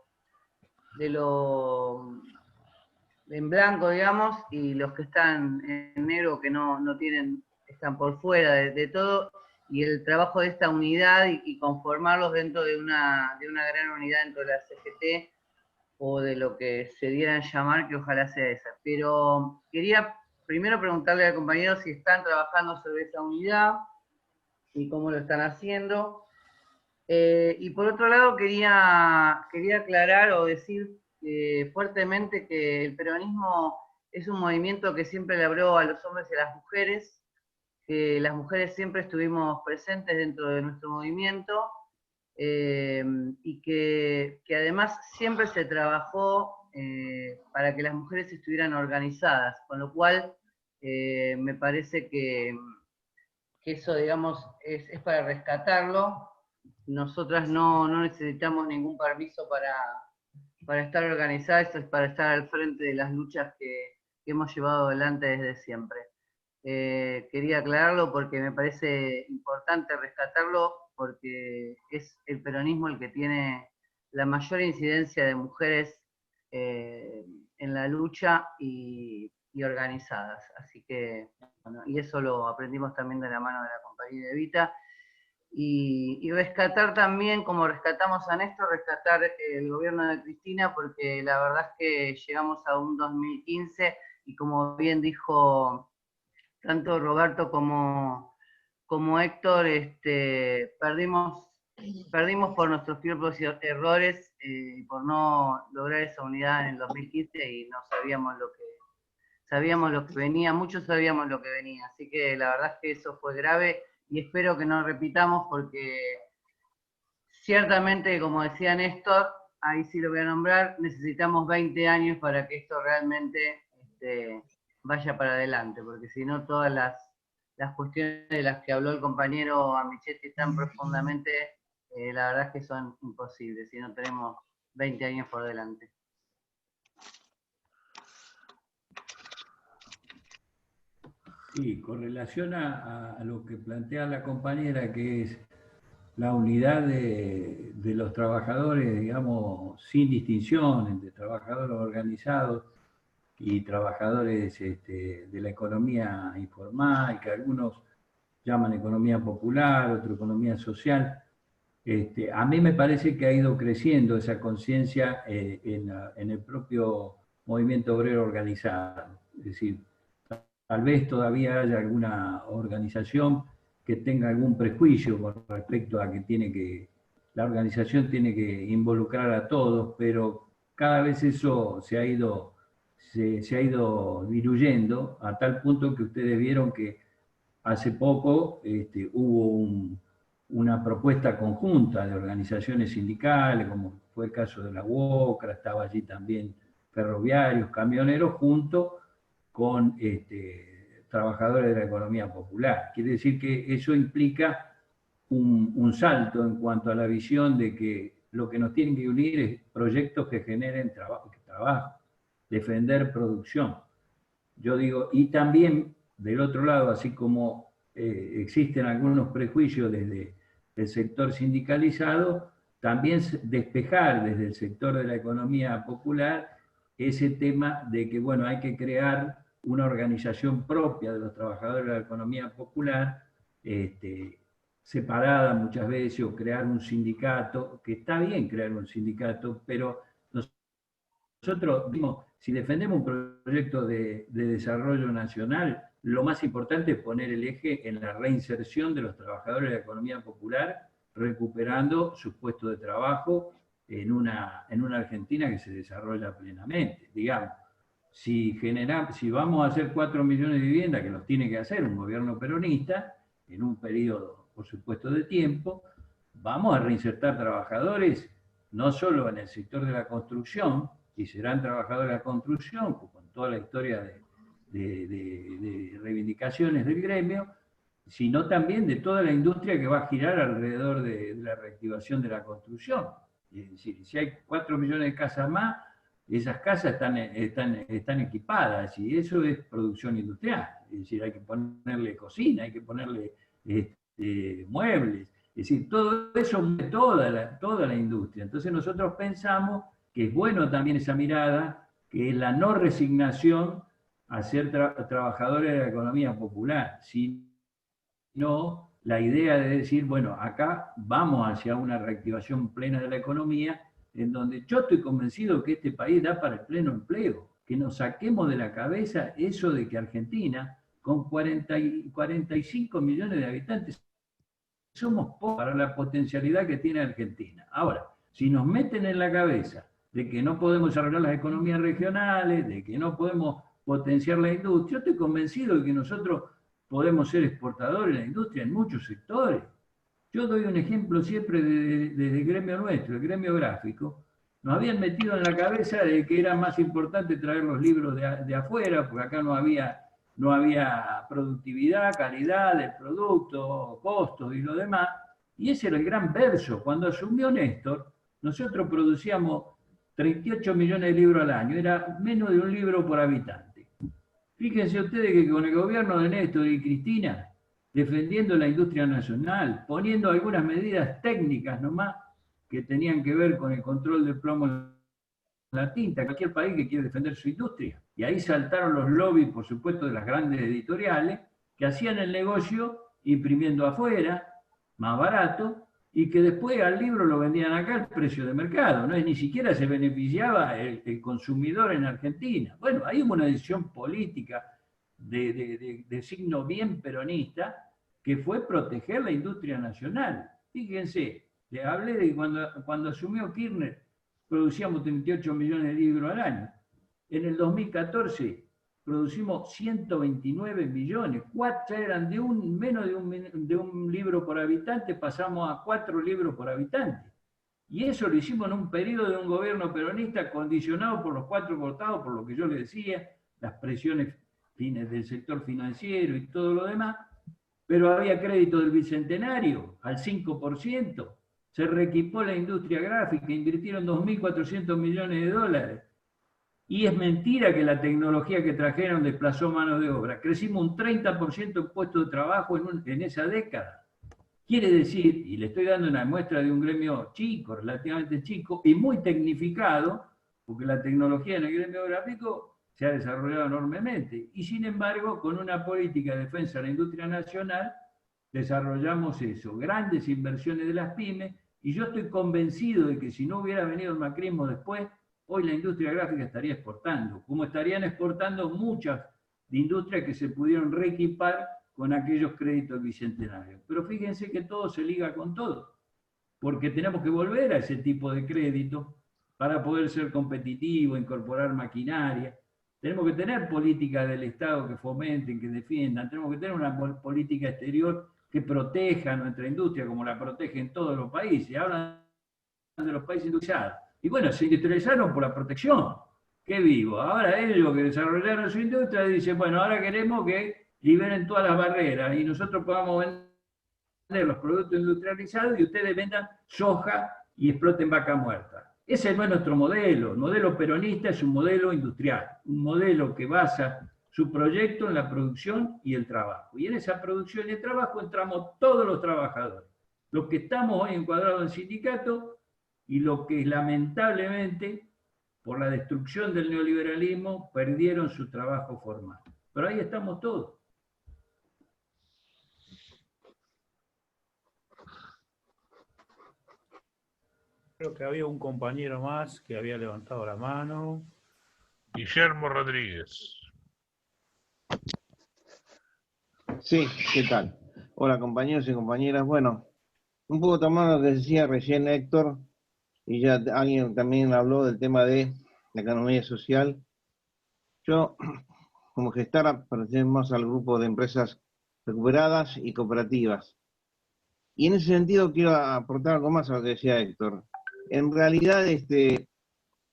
en blanco, digamos, y los que están en negro, que no tienen, están por fuera de todo, y el trabajo de esta unidad y conformarlos dentro de una gran unidad dentro de la CGT, o de lo que se dieran llamar, que ojalá sea esa. Pero quería primero preguntarle al compañero si están trabajando sobre esa unidad y cómo lo están haciendo. Y por otro lado quería aclarar o decir fuertemente que el peronismo es un movimiento que siempre le abrió a los hombres y a las mujeres, que las mujeres siempre estuvimos presentes dentro de nuestro movimiento, y que además siempre se trabajó para que las mujeres estuvieran organizadas, con lo cual me parece que eso, digamos, es para rescatarlo. Nosotras no necesitamos ningún permiso para estar organizadas, esto es para estar al frente de las luchas que hemos llevado adelante desde siempre. Quería aclararlo porque me parece importante rescatarlo, porque es el peronismo el que tiene la mayor incidencia de mujeres en la lucha y organizadas. Así que, bueno, y eso lo aprendimos también de la mano de la compañía Evita. Y rescatar también, como rescatamos a Néstor, rescatar el gobierno de Cristina, porque la verdad es que llegamos a un 2015 y como bien dijo tanto Roberto como Héctor, perdimos por nuestros propios errores y por no lograr esa unidad en el 2015 y no sabíamos lo que venía, muchos sabíamos lo que venía, así que la verdad es que eso fue grave y espero que no repitamos porque ciertamente, como decía Néstor, ahí sí lo voy a nombrar, necesitamos 20 años para que esto realmente vaya para adelante, porque si no todas las cuestiones de las que habló el compañero Amichetti tan profundamente, la verdad es que son imposibles, si no tenemos 20 años por delante. Sí, con relación a lo que plantea la compañera, que es la unidad de los trabajadores, digamos, sin distinción entre trabajadores organizados y trabajadores de la economía informal, que algunos llaman economía popular, otro economía social. A mí me parece que ha ido creciendo esa conciencia en el propio movimiento obrero organizado. Es decir, tal vez todavía haya alguna organización que tenga algún prejuicio con respecto a que la organización tiene que involucrar a todos, pero cada vez eso se ha ido diluyendo a tal punto que ustedes vieron que hace poco hubo una propuesta conjunta de organizaciones sindicales, como fue el caso de la UOCRA, estaba allí también ferroviarios, camioneros, junto con trabajadores de la economía popular. Quiere decir que eso implica un salto en cuanto a la visión de que lo que nos tienen que unir es proyectos que generen trabajo, defender producción. Yo digo, y también del otro lado, así como existen algunos prejuicios desde el sector sindicalizado, también despejar desde el sector de la economía popular ese tema de que, bueno, hay que crear una organización propia de los trabajadores de la economía popular, separada muchas veces, o crear un sindicato, que está bien crear un sindicato, pero nosotros, si defendemos un proyecto de desarrollo nacional, lo más importante es poner el eje en la reinserción de los trabajadores de la economía popular, recuperando sus puestos de trabajo en una Argentina que se desarrolla plenamente. Digamos, si vamos a hacer 4 millones de viviendas, que los tiene que hacer un gobierno peronista, en un periodo, por supuesto, de tiempo, vamos a reinsertar trabajadores, no solo en el sector de la construcción, y serán trabajadores de la construcción, con toda la historia de reivindicaciones del gremio, sino también de toda la industria que va a girar alrededor de la reactivación de la construcción. Es decir, si hay 4 millones de casas más, esas casas están equipadas, y eso es producción industrial. Es decir, hay que ponerle cocina, hay que ponerle muebles, es decir, todo eso mueve toda la industria. Entonces nosotros pensamos que es bueno también esa mirada, que es la no resignación a ser trabajadores de la economía popular, sino la idea de decir, bueno, acá vamos hacia una reactivación plena de la economía, en donde yo estoy convencido que este país da para el pleno empleo, que nos saquemos de la cabeza eso de que Argentina, con 45 millones de habitantes, somos pocos para la potencialidad que tiene Argentina. Ahora, si nos meten en la cabeza de que no podemos desarrollar las economías regionales, de que no podemos potenciar la industria, yo estoy convencido de que nosotros podemos ser exportadores de la industria en muchos sectores. Yo doy un ejemplo siempre desde el gremio nuestro, el gremio gráfico. Nos habían metido en la cabeza de que era más importante traer los libros de afuera, porque acá no había productividad, calidad del producto, costos y lo demás. Y ese era el gran verso. Cuando asumió Néstor, nosotros producíamos 38 millones de libros al año, era menos de un libro por habitante. Fíjense ustedes que con el gobierno de Néstor y Cristina defendiendo la industria nacional, poniendo algunas medidas técnicas nomás que tenían que ver con el control del plomo en la tinta, cualquier país que quiere defender su industria. Y ahí saltaron los lobbies, por supuesto, de las grandes editoriales, que hacían el negocio imprimiendo afuera, más barato, y que después al libro lo vendían acá al precio de mercado, ¿no? Ni siquiera se beneficiaba el consumidor en Argentina. Bueno, hay una decisión política de signo bien peronista, que fue proteger la industria nacional. Fíjense, le hablé de cuando asumió Kirchner, producíamos 38 millones de libros al año. En el 2014 producimos 129 millones. Ya eran menos de un libro por habitante, pasamos a 4 libros por habitante. Y eso lo hicimos en un periodo de un gobierno peronista condicionado por los 4 costados, por lo que yo le decía, las presiones del sector financiero y todo lo demás, pero había crédito del Bicentenario al 5%, se reequipó la industria gráfica, invirtieron 2.400 millones de dólares. Y es mentira que la tecnología que trajeron desplazó mano de obra. Crecimos un 30% en puestos de trabajo en esa década. Quiere decir, y le estoy dando una muestra de un gremio chico, relativamente chico, y muy tecnificado, porque la tecnología en el gremio gráfico se ha desarrollado enormemente. Y sin embargo, con una política de defensa de la industria nacional, desarrollamos eso, grandes inversiones de las pymes, y yo estoy convencido de que si no hubiera venido el macrismo después, hoy la industria gráfica estaría exportando, como estarían exportando muchas de industrias que se pudieron reequipar con aquellos créditos bicentenarios. Pero fíjense que todo se liga con todo, porque tenemos que volver a ese tipo de crédito para poder ser competitivo, incorporar maquinaria. Tenemos que tener políticas del Estado que fomenten, que defiendan. Tenemos que tener una política exterior que proteja nuestra industria, como la protege en todos los países. Hablan de los países industrializados. Y bueno, se industrializaron por la protección. ¿Qué vivo? Ahora ellos que desarrollaron su industria dicen, bueno, ahora queremos que liberen todas las barreras y nosotros podamos vender los productos industrializados y ustedes vendan soja y exploten vaca muerta. Ese no es nuestro modelo. El modelo peronista es un modelo industrial, un modelo que basa su proyecto en la producción y el trabajo. Y en esa producción y el trabajo entramos todos los trabajadores. Los que estamos hoy encuadrados en sindicato y los que lamentablemente, por la destrucción del neoliberalismo, perdieron su trabajo formal. Pero ahí estamos todos. Creo que había un compañero más que había levantado la mano. Guillermo Rodríguez. Sí, ¿qué tal? Hola compañeros y compañeras. Bueno, un poco tomando lo que decía recién Héctor, y ya alguien también habló del tema de la economía social. Yo, como gestora, pertenecemos al grupo de empresas recuperadas y cooperativas. Y en ese sentido quiero aportar algo más a lo que decía Héctor. En realidad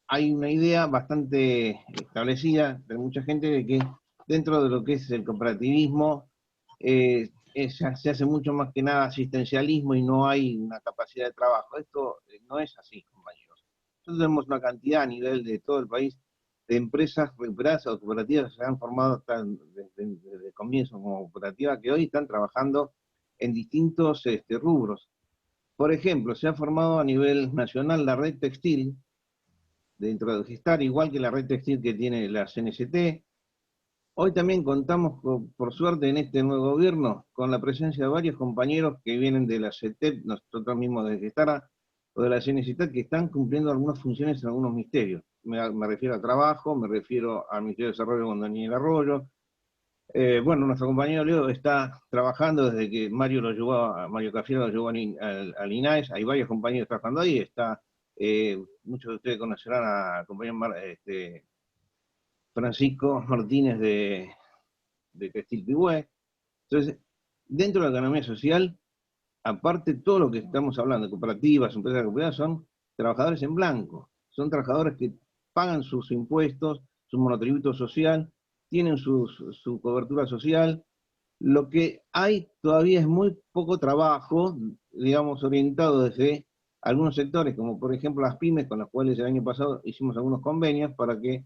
hay una idea bastante establecida de mucha gente de que dentro de lo que es el cooperativismo se hace mucho más que nada asistencialismo y no hay una capacidad de trabajo. Esto no es así, compañeros. Nosotros tenemos una cantidad a nivel de todo el país de empresas recuperadas o cooperativas que se han formado desde el comienzo como cooperativa, que hoy están trabajando en distintos rubros. Por ejemplo, se ha formado a nivel nacional la red textil dentro de Gestar, igual que la red textil que tiene la CNCT. Hoy también contamos, por suerte, en este nuevo gobierno, con la presencia de varios compañeros que vienen de la CETEP, nosotros mismos de Gestara, o de la CNCT, que están cumpliendo algunas funciones en algunos ministerios. Me refiero a trabajo, me refiero al Ministerio de Desarrollo con Daniel Arroyo. Bueno, nuestro compañero Leo está trabajando desde que Mario Cafiero lo llevó al INAES. Hay varios compañeros trabajando ahí. Está, muchos de ustedes conocerán al compañero Francisco Martínez de Textil Pigüé. Entonces, dentro de la economía social, aparte de todo lo que estamos hablando, de cooperativas, empresas recuperadas, son trabajadores en blanco. Son trabajadores que pagan sus impuestos, su monotributo social, tienen su cobertura social. Lo que hay todavía es muy poco trabajo, digamos, orientado desde algunos sectores, como por ejemplo las pymes, con las cuales el año pasado hicimos algunos convenios para que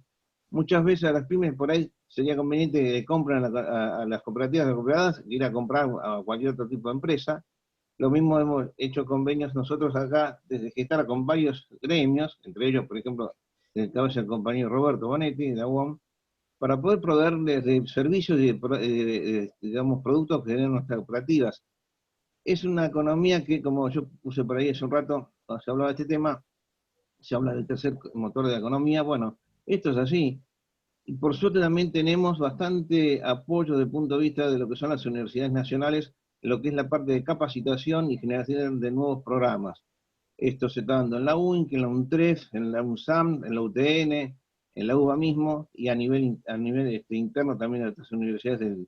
muchas veces a las pymes por ahí sería conveniente que compren a las cooperativas recuperadas ir a comprar a cualquier otro tipo de empresa. Lo mismo hemos hecho convenios nosotros acá desde Gestara con varios gremios, entre ellos, por ejemplo, el cabeza del compañero Roberto Bonetti de la UOM, para poder proveerles de servicios y digamos, productos que den nuestras cooperativas. Es una economía que, como yo puse por ahí hace un rato, cuando se hablaba de este tema, se habla del tercer motor de la economía. Bueno, esto es así. Y por suerte también tenemos bastante apoyo desde el punto de vista de lo que son las universidades nacionales, en lo que es la parte de capacitación y generación de nuevos programas. Esto se está dando en la UINC, en la UNTREF, en la UNSAM, en la UTN, en la UBA mismo, y a nivel interno también de otras universidades,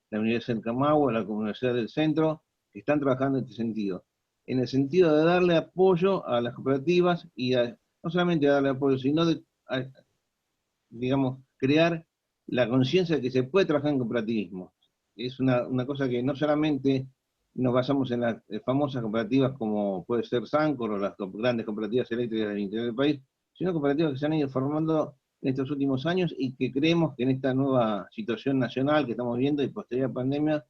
la Universidad del Camagüey, la Universidad del Centro, que están trabajando en este sentido. En el sentido de darle apoyo a las cooperativas y no solamente darle apoyo, sino de, digamos, crear la conciencia de que se puede trabajar en cooperativismo. Es una cosa que no solamente nos basamos en las famosas cooperativas como puede ser Sancor o las grandes cooperativas eléctricas del interior del país, sino cooperativas que se han ido formando en estos últimos años y que creemos que en esta nueva situación nacional que estamos viendo y posterior a la pandemia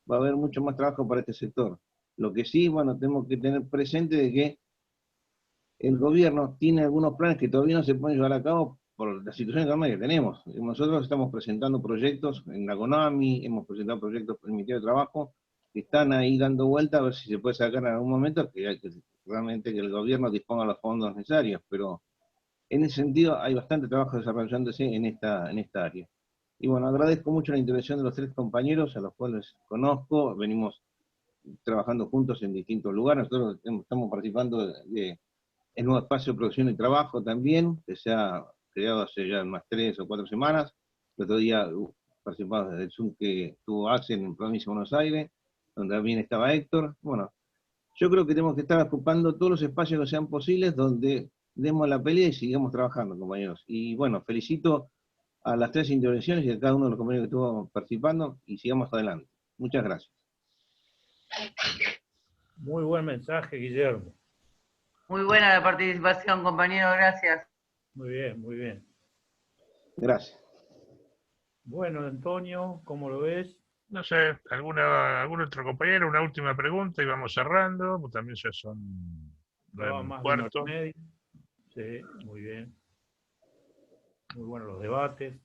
va a haber mucho más trabajo para este sector. Lo que sí, bueno, tenemos que tener presente de que el gobierno tiene algunos planes que todavía no se pueden llevar a cabo por la situación económica que tenemos. Nosotros estamos presentando proyectos en la CONAMI, hemos presentado proyectos en el Ministerio de Trabajo, que están ahí dando vuelta a ver si se puede sacar en algún momento, que hay que realmente que el gobierno disponga los fondos necesarios, pero en ese sentido hay bastante trabajo desarrollándose en esta área. Y bueno, agradezco mucho la intervención de los tres compañeros, a los cuales conozco, venimos trabajando juntos en distintos lugares, nosotros estamos participando de el nuevo espacio de producción y trabajo también, que se ha creado hace ya más 3 o 4 semanas, el otro día participamos desde el Zoom que tuvo Axel en Provincia de Buenos Aires, donde también estaba Héctor. Bueno, yo creo que tenemos que estar ocupando todos los espacios que sean posibles donde demos la pelea y sigamos trabajando, compañeros. Y bueno, felicito a las 3 intervenciones y a cada uno de los compañeros que estuvo participando y sigamos adelante. Muchas gracias. Muy buen mensaje, Guillermo. Muy buena la participación, compañero, gracias. Muy bien, muy bien. Gracias. Bueno, Antonio, ¿cómo lo ves? No sé, algún otro compañero, una última pregunta y vamos cerrando, pues también ya son 9:15. Media. Sí, muy bien. Muy buenos los debates.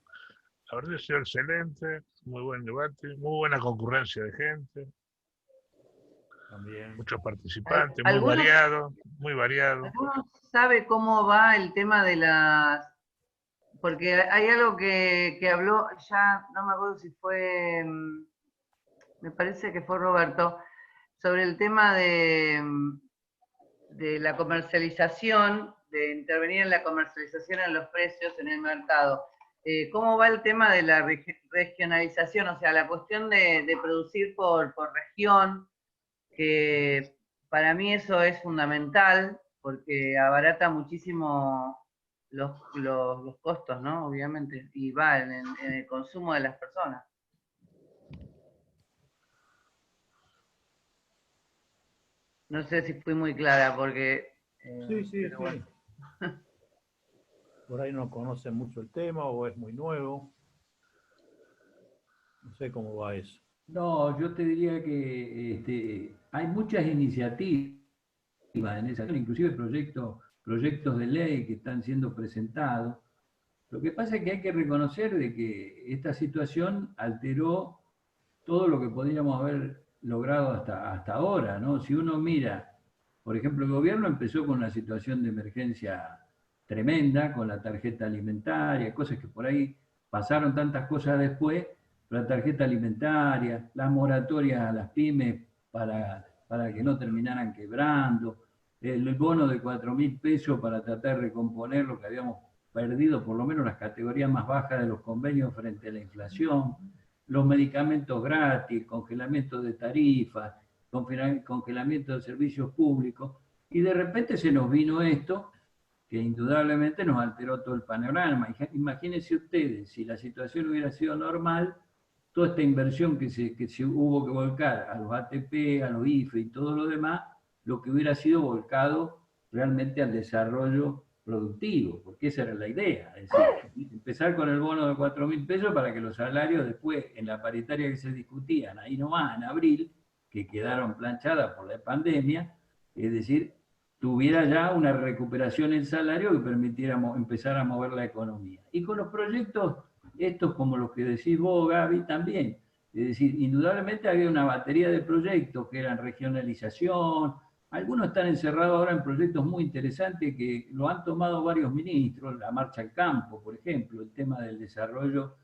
La verdad ha sido excelente, muy buen debate, muy buena concurrencia de gente. También. Muchos participantes, muy variado. ¿Alguno sabe cómo va el tema de las...? Porque hay algo que habló, ya no me acuerdo si fue, me parece que fue Roberto, sobre el tema de la comercialización, de intervenir en la comercialización en los precios en el mercado. ¿Cómo va el tema de la regionalización? O sea, la cuestión de producir por región, que para mí eso es fundamental, porque abarata muchísimo los costos, ¿no? Obviamente, y va en el consumo de las personas. No sé si fui muy clara, porque... Sí. Bueno. Por ahí no conocen mucho el tema o es muy nuevo. No sé cómo va eso. No, yo te diría que hay muchas iniciativas en esa, inclusive proyectos de ley que están siendo presentados. Lo que pasa es que hay que reconocer de que esta situación alteró todo lo que podríamos haber logrado hasta ahora, ¿no? Si uno mira, por ejemplo, el gobierno empezó con una situación de emergencia tremenda, con la tarjeta alimentaria, cosas que por ahí pasaron tantas cosas después, la tarjeta alimentaria, las moratorias a las pymes para que no terminaran quebrando, el bono de 4.000 pesos para tratar de recomponer lo que habíamos perdido, por lo menos las categorías más bajas de los convenios frente a la inflación, los medicamentos gratis, congelamiento de tarifas, congelamiento de servicios públicos, y de repente se nos vino esto, que indudablemente nos alteró todo el panorama. Imagínense ustedes, si la situación hubiera sido normal, toda esta inversión que se hubo que volcar a los ATP, a los IFE y todo lo demás, lo que hubiera sido volcado realmente al desarrollo productivo, porque esa era la idea. Es decir, empezar con el bono de 4.000 pesos para que los salarios después, en la paritaria que se discutían ahí nomás, en abril, que quedaron planchadas por la pandemia, es decir, tuviera ya una recuperación en salario que permitiera empezar a mover la economía. Y con los proyectos, estos como los que decís vos, Gaby, también. Es decir, indudablemente había una batería de proyectos que eran regionalización. Algunos están encerrados ahora en proyectos muy interesantes que lo han tomado varios ministros, la marcha al campo, por ejemplo, el tema del desarrollo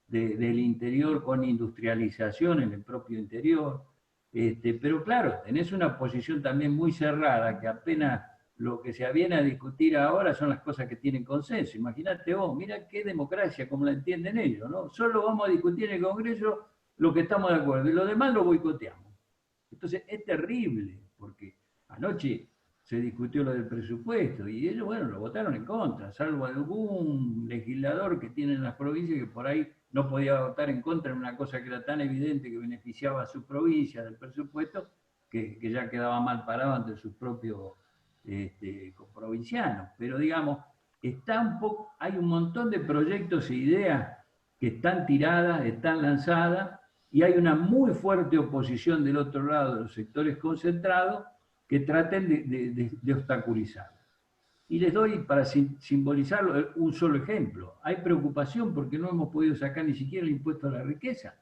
del interior con industrialización en el propio interior. Pero claro, tenés una posición también muy cerrada, que apenas lo que se viene a discutir ahora son las cosas que tienen consenso. Imagínate vos, mira qué democracia como la entienden ellos, ¿no? Solo vamos a discutir en el Congreso lo que estamos de acuerdo, y lo demás lo boicoteamos. Entonces es terrible, porque anoche se discutió lo del presupuesto, y ellos, bueno, lo votaron en contra, salvo algún legislador que tiene en las provincias que por ahí no podía votar en contra en una cosa que era tan evidente que beneficiaba a su provincia del presupuesto, que ya quedaba mal parado ante sus propios provincianos. Pero digamos, hay un montón de proyectos e ideas que están tiradas, están lanzadas, y hay una muy fuerte oposición del otro lado de los sectores concentrados que traten de obstaculizarlo. Y les doy, para simbolizarlo, un solo ejemplo. Hay preocupación porque no hemos podido sacar ni siquiera el impuesto a la riqueza.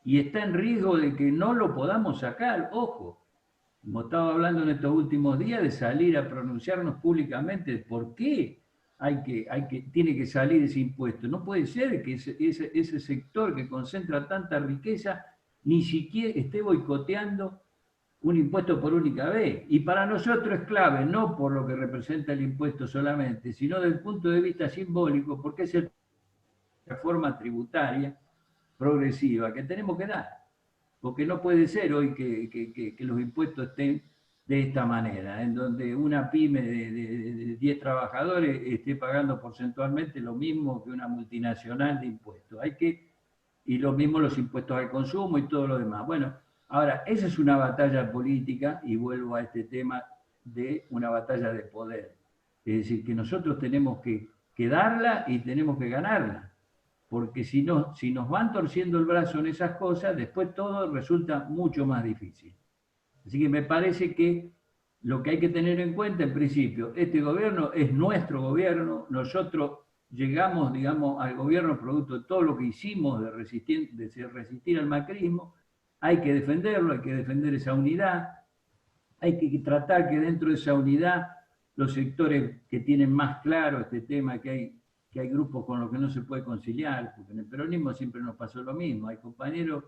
Y está en riesgo de que no lo podamos sacar, ojo. Hemos estado hablando en estos últimos días de salir a pronunciarnos públicamente de por qué tiene que salir ese impuesto. No puede ser que ese sector que concentra tanta riqueza ni siquiera esté boicoteando un impuesto por única vez. Y para nosotros es clave, no por lo que representa el impuesto solamente, sino desde el punto de vista simbólico, porque es la forma tributaria progresiva que tenemos que dar. Porque no puede ser hoy que los impuestos estén de esta manera, en donde una pyme de 10 trabajadores esté pagando porcentualmente lo mismo que una multinacional de impuestos. Y lo mismo los impuestos al consumo y todo lo demás. Bueno, ahora, esa es una batalla política, y vuelvo a este tema de una batalla de poder. Es decir, que nosotros tenemos que darla y tenemos que ganarla. Porque si nos van torciendo el brazo en esas cosas, después todo resulta mucho más difícil. Así que me parece que lo que hay que tener en cuenta, en principio, este gobierno es nuestro gobierno, nosotros llegamos, digamos, al gobierno producto de todo lo que hicimos de resistir al macrismo, hay que defenderlo, hay que defender esa unidad, hay que tratar que dentro de esa unidad los sectores que tienen más claro este tema, que hay grupos con los que no se puede conciliar, porque en el peronismo siempre nos pasó lo mismo, hay compañeros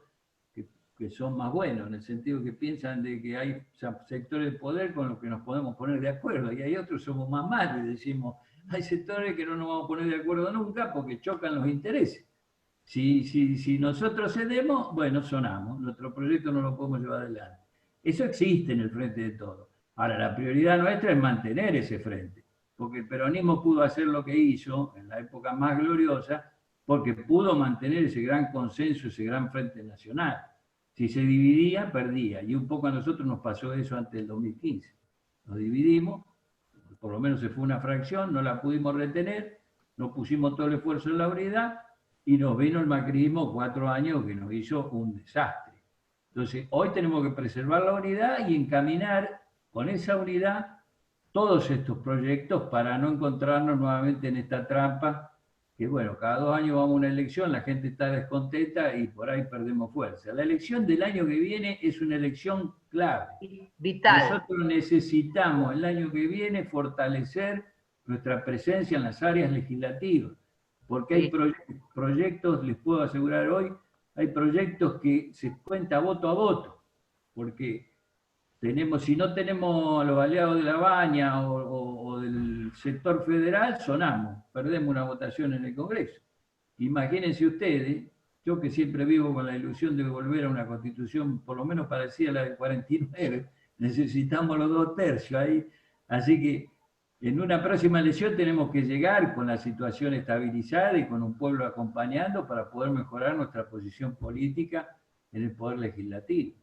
que son más buenos, en el sentido que piensan de que hay sectores de poder con los que nos podemos poner de acuerdo, y hay otros que somos más malos y decimos, hay sectores que no nos vamos a poner de acuerdo nunca porque chocan los intereses. Si nosotros cedemos, bueno, sonamos, nuestro proyecto no lo podemos llevar adelante. Eso existe en el frente de todo. Ahora, la prioridad nuestra es mantener ese frente, porque el peronismo pudo hacer lo que hizo en la época más gloriosa, porque pudo mantener ese gran consenso, ese gran frente nacional. Si se dividía, perdía, y un poco a nosotros nos pasó eso antes del 2015. Nos dividimos, por lo menos se fue una fracción, no la pudimos retener, nos pusimos todo el esfuerzo en la unidad, y nos vino el macrismo 4 años que nos hizo un desastre. Entonces, hoy tenemos que preservar la unidad y encaminar con esa unidad todos estos proyectos para no encontrarnos nuevamente en esta trampa que, bueno, cada 2 años vamos a una elección, la gente está descontenta y por ahí perdemos fuerza. La elección del año que viene es una elección clave. Vital. Nosotros necesitamos el año que viene fortalecer nuestra presencia en las áreas legislativas, porque hay proyectos, les puedo asegurar hoy, hay proyectos que se cuenta voto a voto, porque si no tenemos a los aliados de la Baña o del sector federal, sonamos, perdemos una votación en el Congreso. Imagínense ustedes, yo que siempre vivo con la ilusión de volver a una constitución por lo menos parecida a la del 49, necesitamos los 2 tercios ahí, así que en una próxima elección tenemos que llegar con la situación estabilizada y con un pueblo acompañando para poder mejorar nuestra posición política en el poder legislativo.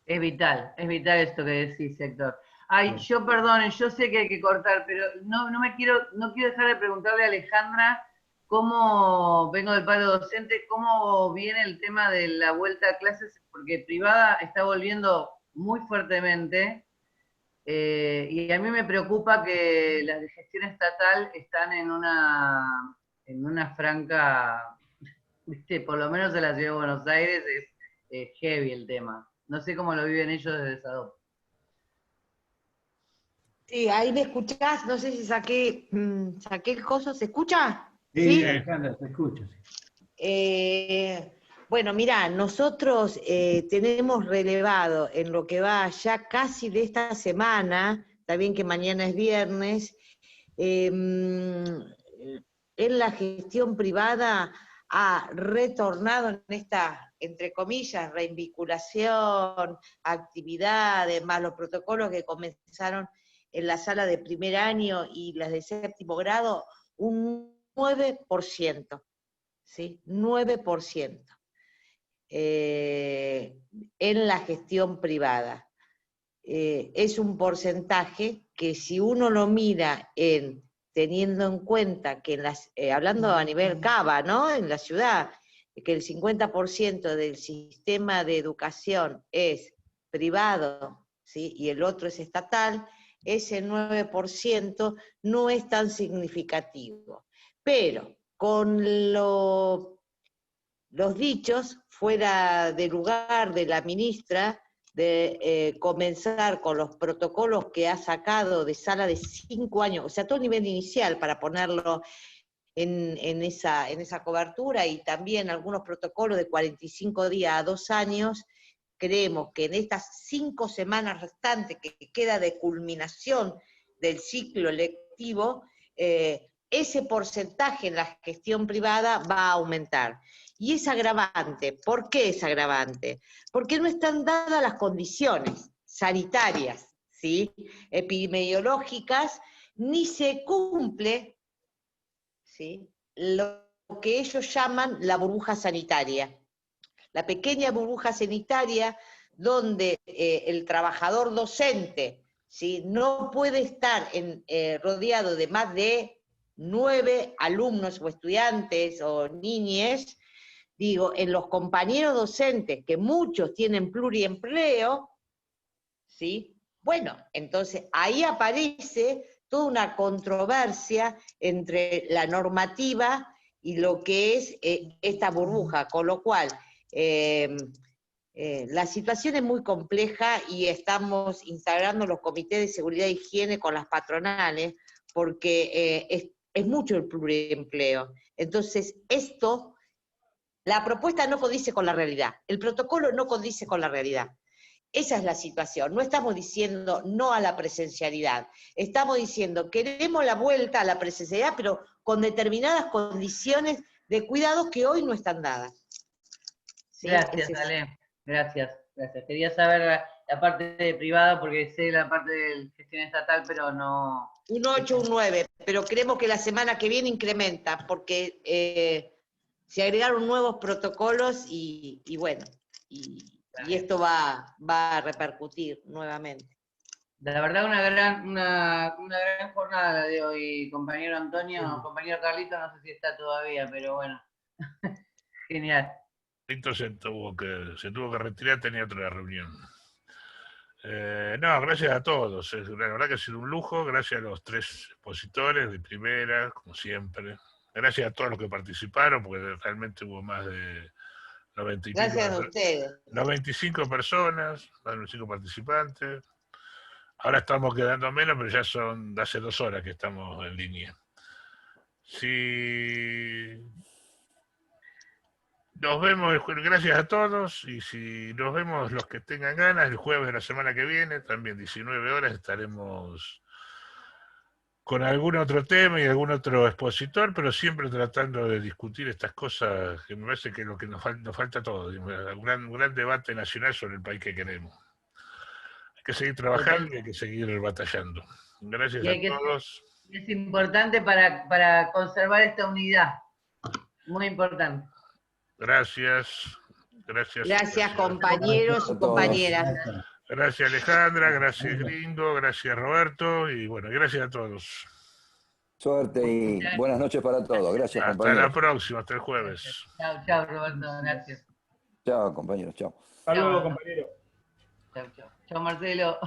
Es vital esto que decís, Héctor. Ay, yo perdonen, yo sé que hay que cortar, pero no quiero dejar de preguntarle a Alejandra cómo, vengo del palo docente, cómo viene el tema de la vuelta a clases, porque privada está volviendo muy fuertemente, y a mí me preocupa que las de gestión estatal están en una franca, ¿viste? Por lo menos en la ciudad de Buenos Aires es heavy el tema. No sé cómo lo viven ellos desde SADOP. Sí, ahí me escuchás, no sé si saqué el coso, ¿se escucha? Sí, Alejandra, te escucho. Bueno, mirá, nosotros tenemos relevado en lo que va ya casi de esta semana, está bien que mañana es viernes, en la gestión privada ha retornado en esta, entre comillas, reinvinculación, actividades, más los protocolos que comenzaron en la sala de primer año y las de séptimo grado, un 9%, ¿sí? 9%. En la gestión privada. Es un porcentaje que si uno lo mira teniendo en cuenta que hablando a nivel CABA, ¿no? En la ciudad, que el 50% del sistema de educación es privado, ¿sí? Y el otro es estatal, ese 9% no es tan significativo. Pero con los dichos fuera de lugar de la ministra de comenzar con los protocolos que ha sacado de sala de 5 años, o sea, todo el nivel inicial para ponerlo en esa cobertura, y también algunos protocolos de 45 días a 2 años, creemos que en estas 5 semanas restantes que queda de culminación del ciclo lectivo, ese porcentaje en la gestión privada va a aumentar. Y es agravante. ¿Por qué es agravante? Porque no están dadas las condiciones sanitarias, ¿sí? Epidemiológicas, ni se cumple, ¿sí?, lo que ellos llaman la burbuja sanitaria. La pequeña burbuja sanitaria donde el trabajador docente, ¿sí?, no puede estar rodeado de más de 9 alumnos o estudiantes o niñes. Digo, en los compañeros docentes, que muchos tienen pluriempleo, ¿sí? Bueno, entonces ahí aparece toda una controversia entre la normativa y lo que es esta burbuja, con lo cual la situación es muy compleja y estamos instaurando los comités de seguridad e higiene con las patronales, porque es mucho el pluriempleo. Entonces, la propuesta no condice con la realidad, el protocolo no condice con la realidad. Esa es la situación. No estamos diciendo no a la presencialidad, estamos diciendo queremos la vuelta a la presencialidad, pero con determinadas condiciones de cuidados que hoy no están dadas. ¿Sí? Gracias, Ale. Gracias. Quería saber la parte de privada porque sé la parte de gestión estatal, pero no... Un 8, un 9, pero creemos que la semana que viene incrementa, porque se agregaron nuevos protocolos y bueno, y esto va a repercutir nuevamente. La verdad, una gran jornada la de hoy, compañero Antonio, compañero Carlito, no sé si está todavía, pero bueno, genial. Carlito se tuvo que retirar, tenía otra reunión. No, gracias a todos, la verdad que ha sido un lujo, gracias a los 3 expositores de primera, como siempre. Gracias a todos los que participaron, porque realmente hubo más de 95 personas, más de 95 participantes. Ahora estamos quedando menos, pero ya son hace 2 horas que estamos en línea. Nos vemos, gracias a todos, y si nos vemos los que tengan ganas, el jueves de la semana que viene, también 19 horas, estaremos con algún otro tema y algún otro expositor, pero siempre tratando de discutir estas cosas, que me parece que es lo que nos falta a todos, un gran debate nacional sobre el país que queremos. Hay que seguir trabajando y hay que seguir batallando. Gracias a todos. Es importante para conservar esta unidad, muy importante. Gracias. Gracias, compañeros y compañeras. Gracias Alejandra, gracias Gringo, gracias Roberto y bueno, gracias a todos. Suerte y buenas noches para todos. Gracias, Hasta compañeros. la próxima, hasta el jueves. Chao, chao, Roberto, gracias. Chao, compañeros, chao. Hasta luego, compañero. Chao, chao. Chao, Marcelo.